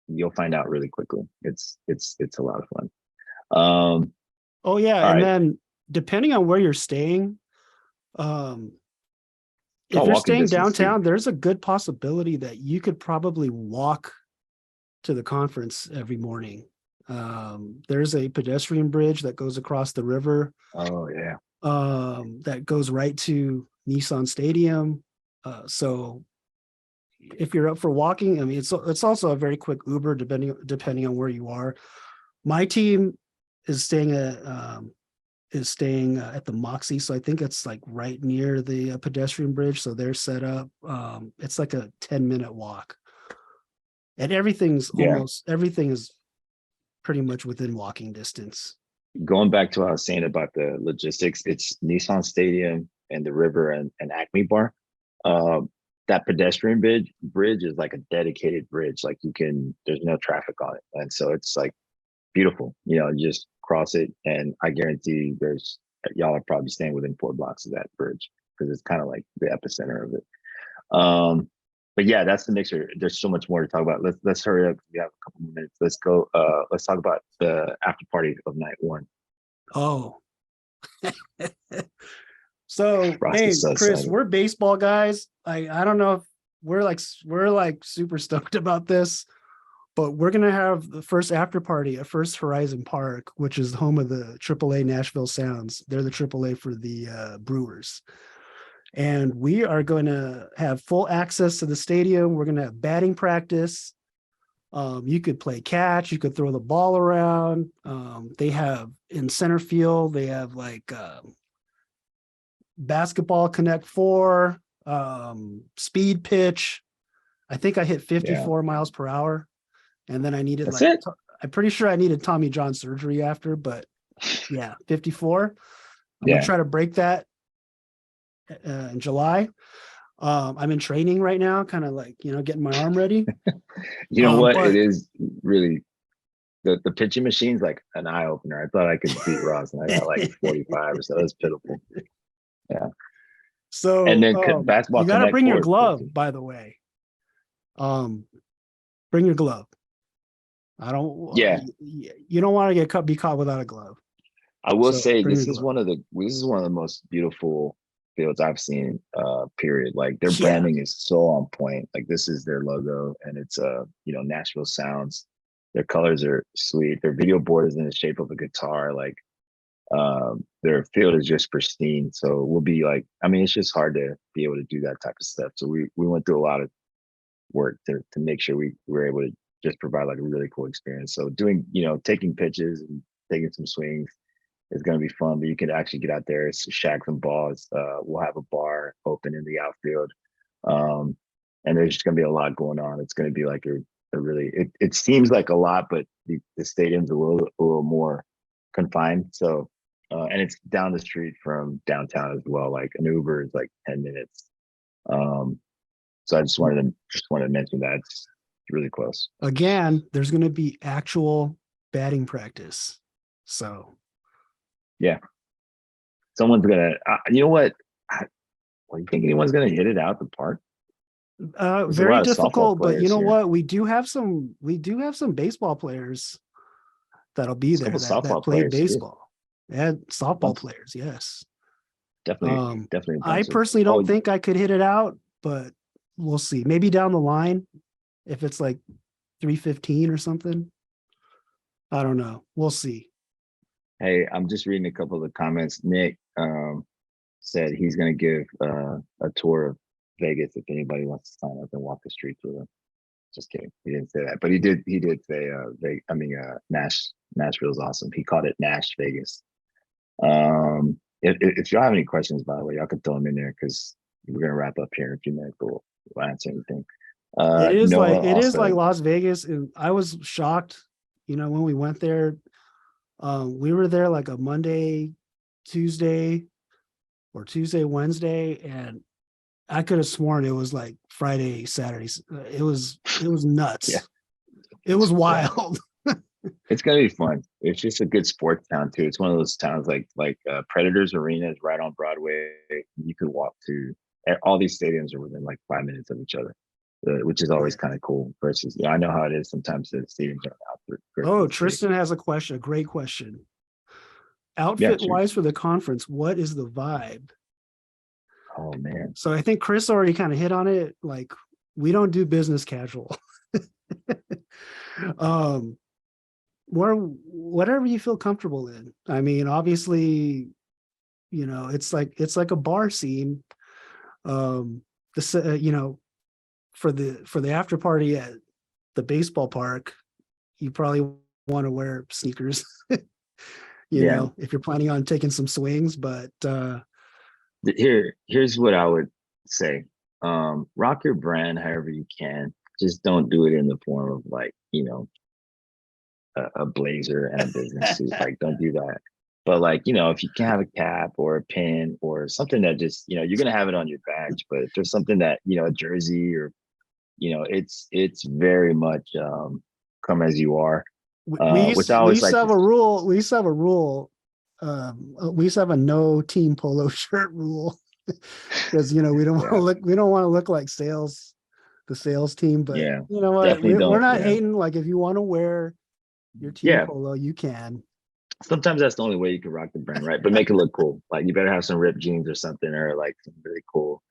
you'll find out really quickly. It's a lot of fun. Oh yeah, all and right. then depending on where you're staying, if all you're walking staying distance, too. downtown, there's a good possibility that you could probably walk to the conference every morning. There's a pedestrian bridge that goes across the river, Oh yeah. that goes right to Nissan Stadium. So if you're up for walking, I mean, it's also a very quick Uber depending on where you are. My team is staying at the Moxie, so I think it's like right near the pedestrian bridge. So they're set up. It's like a 10-minute walk, and everything is pretty much within walking distance. Going back to what I was saying about the logistics, it's Nissan Stadium and the river and Acme Bar. That pedestrian bridge is like a dedicated bridge. Like there's no traffic on it, and so it's like beautiful. You just cross it, and I guarantee y'all are probably staying within 4 blocks of that bridge because it's kind of like the epicenter of it. But yeah, that's the mixer. There's so much more to talk about. Let's hurry up. We have a couple more minutes. Let's go. Let's talk about the after party of night 1. Oh. So, Ross hey, is so Chris, excited. we're baseball guys. I don't know if we're like super stoked about this, but we're gonna have the first after party at First Horizon Park, which is the home of the AAA Nashville Sounds. They're the AAA for the Brewers. And we are going to have full access to the stadium. We're going to have batting practice. You could play catch. You could throw the ball around. They have in center field, they have like basketball Connect 4, speed pitch. I think I hit 54 miles per hour. And then I needed I'm pretty sure I needed Tommy John surgery after, but yeah, 54. I'm going to try to break that in July. I'm in training right now, kind of like, getting my arm ready. You know what? It is really the pitching machine's like an eye opener. I thought I could beat Ross, and I got like 45 or so. That's pitiful. Yeah. So and then basketball. You got to bring your glove, by the way. Bring your glove. I don't. Yeah. You don't want to be caught without a glove. I will say this is one of the most beautiful fields I've seen, period. Like their branding is so on point. Like this is their logo, and it's Nashville Sounds. Their colors are sweet. Their video board is in the shape of a guitar. Like their field is just pristine. So we'll be like, I mean, it's just hard to be able to do that type of stuff. So we went through a lot of work to make sure we were able to just provide like a really cool experience. So doing, taking pitches and taking some swings is going to be fun, but you can actually get out there, shag some balls. We'll have a bar open in the outfield. And there's just going to be a lot going on. It's going to be like a really, it seems like a lot, but the stadium's a little more confined. So, and it's down the street from downtown as well. Like an Uber is like 10 minutes. So I just wanted to mention that it's really close. Again, there's going to be actual batting practice. So yeah, someone's gonna. You know what? You think anyone's gonna hit it out the park? Very difficult, but you know what? We do have some baseball players that'll be there that play baseball. And softball players, yes. Definitely, definitely a I bunch of. personally Oh, don't think I could hit it out, but we'll see. Maybe down the line, if it's like 315 or something. I don't know. We'll see. hey, I'm just reading a couple of the comments. Nick said he's gonna give a tour of Vegas if anybody wants to sign up and walk the streets with him. Just kidding. He didn't say that, but he did. He did say, Nashville's awesome. He called it Nash Vegas. If y'all have any questions, by the way, y'all can throw them in there because we're gonna wrap up here in a few minutes. But we'll answer anything. Noah It is like also, Las Vegas, and I was shocked, when we went there. We were there like a Monday, Tuesday, or Tuesday, Wednesday, and I could have sworn it was like Friday, Saturday. It was nuts. yeah, It was yeah, wild. it's gonna be fun. It's just a good sports town too. It's one of those towns like Predators Arena is right on Broadway. You could walk to all these stadiums are within like 5 minutes of each other, which is always Right. kind of cool. Versus, I know how it is sometimes the stadiums are out for Oh, the city. Tristan has a question, a great question. Yeah, Outfit shoot. wise for the conference, what is the vibe? Oh man, So I think Chris already kind of hit on it. Like, we don't do business casual. um, whatever you feel comfortable in. I mean, obviously, it's like a bar scene. For the after party at the baseball park, you probably want to wear sneakers, yeah. if you're planning on taking some swings. But Here's what I would say. Rock your brand however you can. Just don't do it in the form of like, a blazer and a business suit. Like, don't do that. But like, if you can have a cap or a pin or something that just, you're gonna have it on your badge. But if there's something that, a jersey or, it's very much come as you are. Which I we always used to like to. have a rule. We used to have a rule. We used to have a no team polo shirt rule because we don't want to Yeah, look like the sales team. But yeah, you know what? definitely We're don't. not Yeah, hating. Like, if you want to wear your team yeah. polo, you can. Sometimes that's the only way you can rock the brand, right? But make it look cool. Like, you better have some ripped jeans or something, or like some really cool.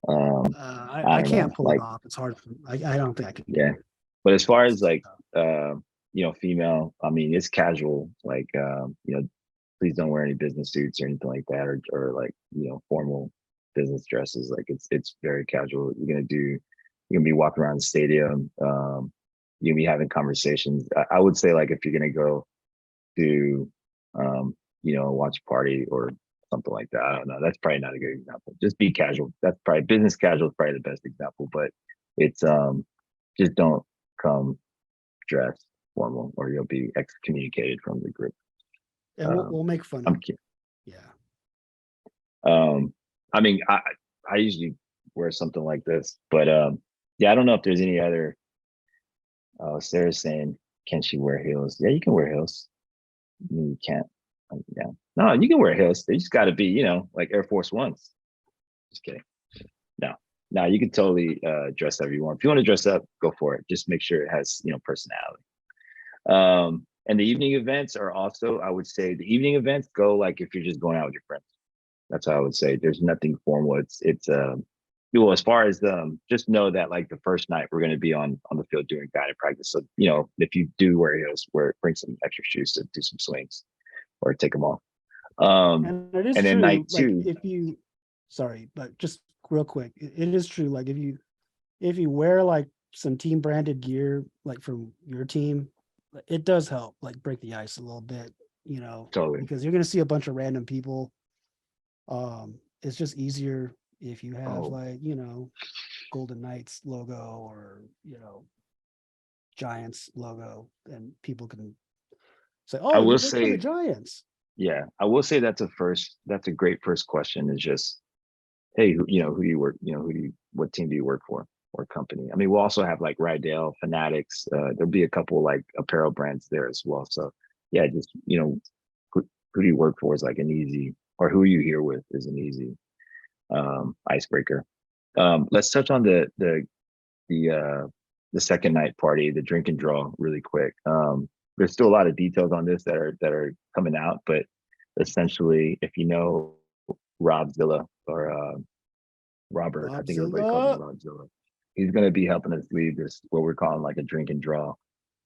I I don't know, can't pull it like, off. It's hard. I don't think I can do yeah. it. But as far as like, female, I mean, it's casual. Like, please don't wear any business suits or anything like that, or like, formal business dresses. Like, it's very casual. You're gonna be walking around the stadium. You're gonna be having conversations. I would say, like, if you're gonna go to watch a party or something like that. I don't know. That's probably not a good example. Just be casual. That's probably business casual is probably the best example, but it's just don't come dressed formal or you'll be excommunicated from the group. And we'll Um, make fun of I'm it. kidding. Yeah. I mean, I usually wear something like this, but yeah, I don't know if there's any other. Sarah's saying, can she wear heels? Yeah, you can wear heels. I mean, you can't. Yeah. No, you can wear heels. They just got to be, like Air Force Ones. Just kidding. No, no, you can totally dress up if you want. If you want to dress up, go for it. Just make sure it has, personality. And the evening events are also, I would say, the evening events go like if you're just going out with your friends. That's how I would say. There's nothing formal. Well, as far as just know that like the first night we're going to be on the field doing guided practice. So if you do wear heels, bring some extra shoes to do some swings or take them off. And it is And then true. night Like, two, sorry, but just real quick, it is true. Like, if you wear like some team branded gear, like from your team, it does help like break the ice a little bit, totally. because you're going to see a bunch of random people. It's just easier if you have, Oh, like, Golden Knights logo, or, Giants logo, and people can say, I "Oh, you will work for the say, Giants." yeah, I will say that's a great first question is just, hey, who do you work, what team do you work for or company? I mean, we'll also have like Rydell, Fanatics. There'll be a couple like apparel brands there as well. So yeah, just, who do you work for is like an easy, or who are you here with is an easy icebreaker. Let's touch on the second night party, the drink and draw really quick. There's still a lot of details on this that are coming out, but essentially, if Robzilla or Robert. I think everybody calls him Robzilla. Robzilla. He's going to be helping us lead this, what we're calling like a drink and draw.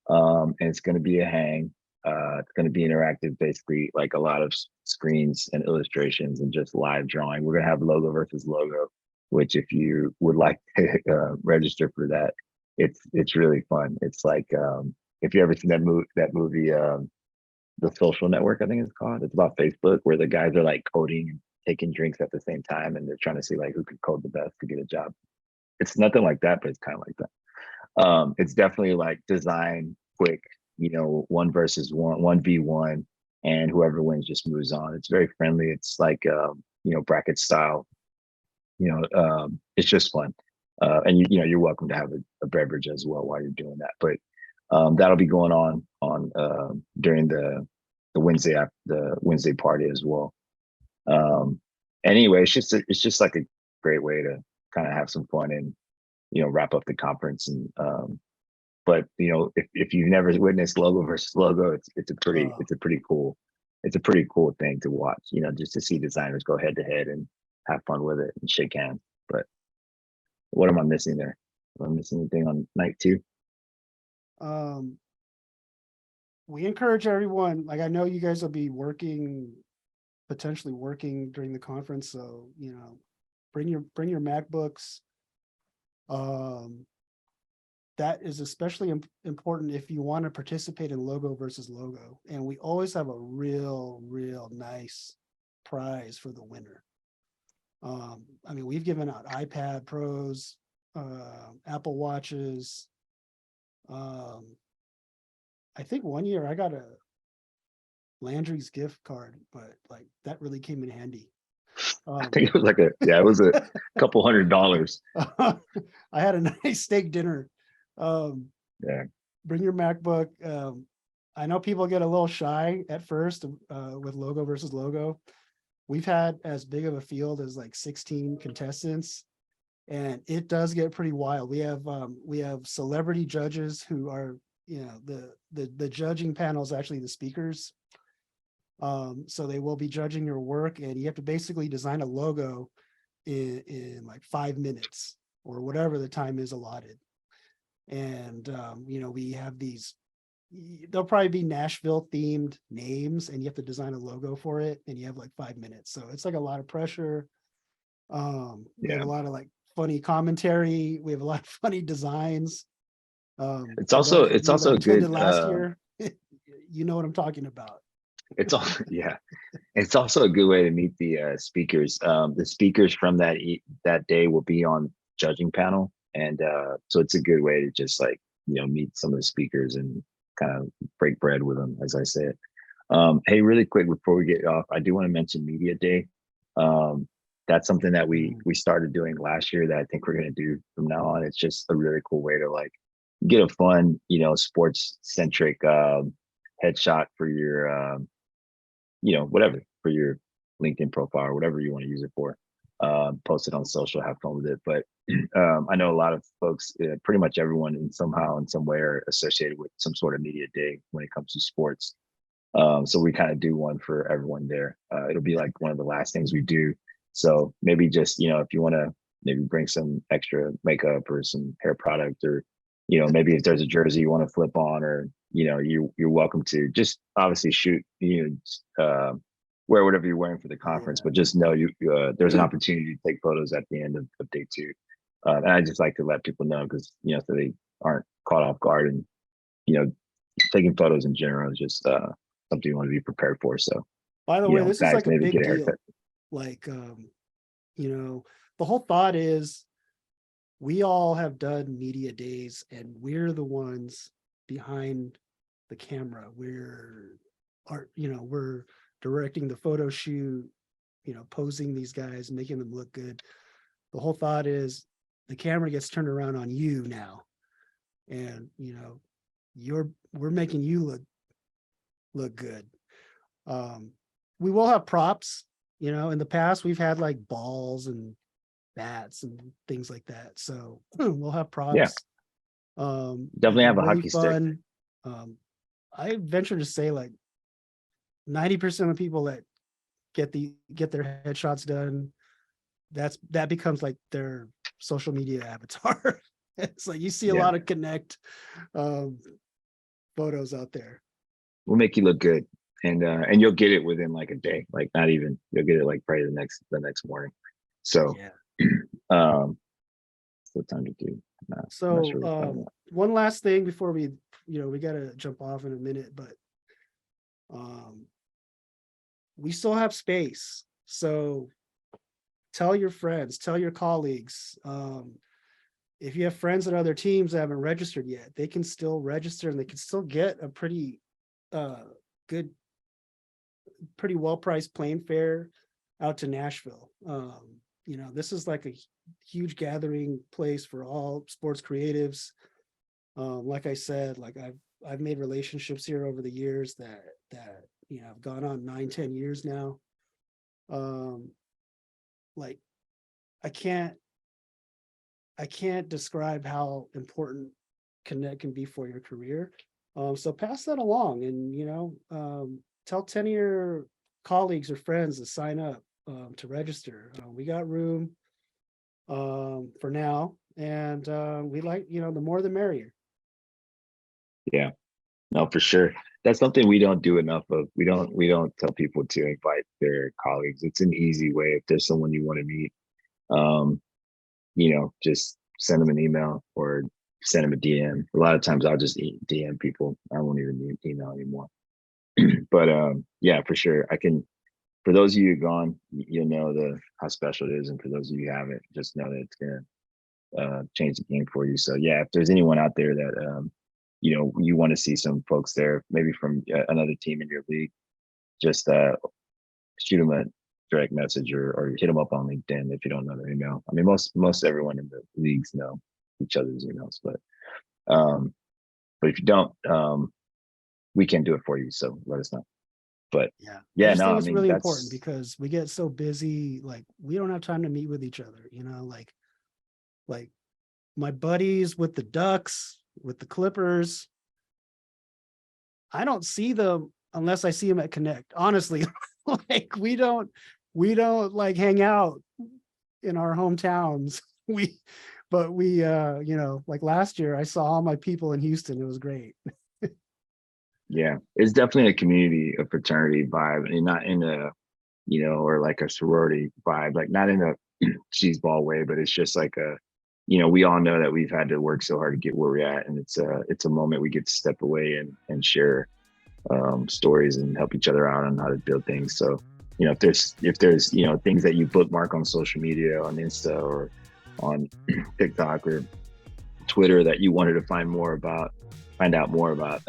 And it's going to be a hang. It's going to be interactive, basically, like a lot of screens and illustrations and just live drawing. We're going to have logo versus logo, which if you would like to register for that, it's really fun. It's like if you ever seen that movie, The Social Network, I think it's called. It's about Facebook, where the guys are like coding and taking drinks at the same time, and they're trying to see like who could code the best to get a job. It's nothing like that, but it's kind of like that. It's definitely like design quick, one versus one, 1v1, and whoever wins just moves on. It's very friendly. It's like bracket style. It's just fun. And you're welcome to have a beverage as well while you're doing that. But that'll be going on during the Wednesday party as well. Anyway, it's just like a great way to kind of have some fun and wrap up the conference. And but if you've never witnessed logo versus logo, it's a pretty cool thing to watch, just to see designers go head to head and have fun with it and shake hands. But what am I missing there? Am I missing anything on night 2? We encourage everyone, like I know you guys will be potentially working during the conference, so bring your MacBooks. That is especially important if you want to participate in logo versus logo. And we always have a real nice prize for the winner. I mean, we've given out iPad Pros, Apple Watches. I think one year I got a Landry's gift card, but like that really came in handy. I think it was it was a couple $100. I had a nice steak dinner. Yeah. Bring your MacBook. I know people get a little shy at first with logo versus logo. We've had as big of a field as like 16 contestants, and it does get pretty wild. We have celebrity judges who are, the judging panel is actually the speakers. So they will be judging your work, and you have to basically design a logo in like 5 minutes or whatever the time is allotted. And we have these, there'll probably be Nashville themed names, and you have to design a logo for it, and you have like 5 minutes. So it's like a lot of pressure. We have a lot of like funny commentary. We have a lot of funny designs. It's also good. Last year, you know what I'm talking about. It's all yeah. It's also a good way to meet the speakers. The speakers from that day will be on judging panel, and so it's a good way to just like meet some of the speakers and kind of break bread with them, as I said. Hey, really quick before we get off, I do want to mention Media Day. That's something that we started doing last year that I think we're going to do from now on. It's just a really cool way to like get a fun, sports centric headshot for your whatever, for your LinkedIn profile or whatever you want to use it for. Post it on social, have fun with it. But I know a lot of folks, pretty much everyone in somehow in some way are associated with some sort of media day when it comes to sports. So we kind of do one for everyone there. It'll be like one of the last things we do. So maybe just, if you want to maybe bring some extra makeup or some hair product, or, maybe if there's a jersey you want to flip on, or, you're welcome to just obviously shoot, wear whatever you're wearing for the conference, but just know there's an opportunity to take photos at the end of day 2. And I just like to let people know, because, so they aren't caught off guard, and, taking photos in general is just something you want to be prepared for. So, by the way, this is like a big deal. Haircut. Like, the whole thought is we all have done media days, and we're the ones behind the camera. We're directing the photo shoot, posing these guys, making them look good. The whole thought is the camera gets turned around on you now, and we're making you look good. We will have props. In the past we've had like balls and bats and things like that. So we'll have props. Yeah. Definitely have a hockey stick. I venture to say like 90% of the people that get their headshots done. That becomes like their social media avatar. It's like you see a Yeah. lot of Connect photos out there. We'll make you look good, and you'll get it within like a day. Like not even, you'll get it like probably the next morning. So, Yeah. what time to do? Nah, I'm not So sure what time. one last thing before we gotta jump off in a minute, but we still have space. So tell your friends, tell your colleagues. If you have friends at other teams that haven't registered yet, they can still register and they can still get a pretty good, pretty well-priced plane fare out to Nashville. This is like a huge gathering place for all sports creatives. Like I said, like I've made relationships here over the years that I've gone on 9-10 years now. Like I can't describe how important Connect can be for your career. So pass that along, and tell 10 of your colleagues or friends to sign up to register. We got room for now, and we like, the more the merrier. Yeah, no, for sure. That's something we don't do enough of. We don't tell people to invite their colleagues. It's an easy way if there's someone you want to meet. Just send them an email or send them a DM. A lot of times I'll just DM people. I won't even email anymore. But yeah, for sure. For those of you who've gone, you'll know how special it is. And for those of you who haven't, just know that it's gonna change the game for you. So yeah, if there's anyone out there that you want to see some folks there, maybe from another team in your league, just shoot them a direct message or hit them up on LinkedIn if you don't know their email. I mean, most everyone in the leagues know each other's emails, but if you don't, we can do it for you. So let us know. But I just think it's really important because we get so busy, like we don't have time to meet with each other. Like my buddies with the Ducks, with the Clippers, I don't see them unless I see them at Connect. Honestly, like we don't like hang out in our hometowns. But we like last year I saw all my people in Houston. It was great. Yeah, it's definitely a community, a fraternity vibe, and not in a, or like a sorority vibe, like not in a cheeseball way, but it's just like we all know that we've had to work so hard to get where we're at, and it's a moment we get to step away and share stories and help each other out on how to build things. So, if there's things that you bookmark on social media, on Insta or on TikTok or Twitter that you wanted to find out more about,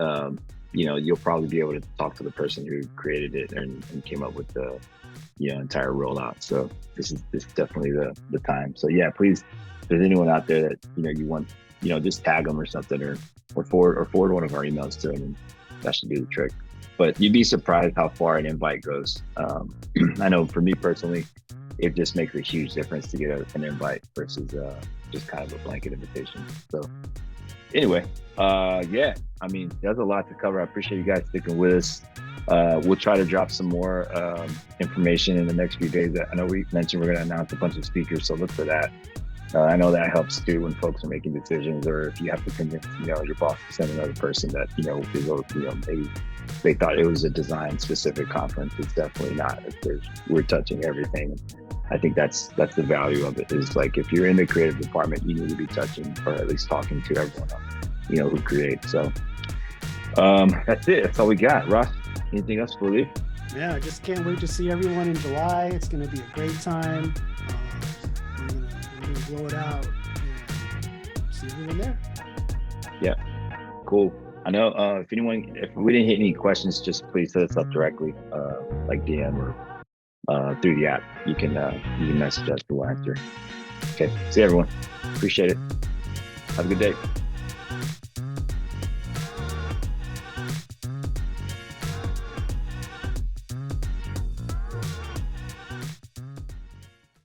you'll probably be able to talk to the person who created it and came up with the entire rollout. So this is definitely the time. So yeah, please, if there's anyone out there that you want, just tag them or something, or forward one of our emails to them, and that should do the trick. But you'd be surprised how far an invite goes. I know for me personally, it just makes a huge difference to get an invite versus just kind of a blanket invitation. So anyway, yeah, I mean, there's a lot to cover. I appreciate you guys sticking with us. We'll try to drop some more information in the next few days. I know we mentioned we're going to announce a bunch of speakers, so look for that. I know that helps too when folks are making decisions, or if you have to convince your boss to send another person that is maybe they thought it was a design specific conference. It's definitely not. We're touching everything. I think that's the value of it, is like if you're in the creative department, you need to be touching or at least talking to everyone else, who creates. So that's it. That's all we got. Ross, anything else for you? Yeah, I just can't wait to see everyone in July. It's going to be a great time. We're gonna blow it out and see everyone there. Yeah, cool. I know if we didn't hit any questions, just please hit us up directly, like DM or through the app. You can message us. We'll answer. Okay, see everyone. Appreciate it. Have a good day.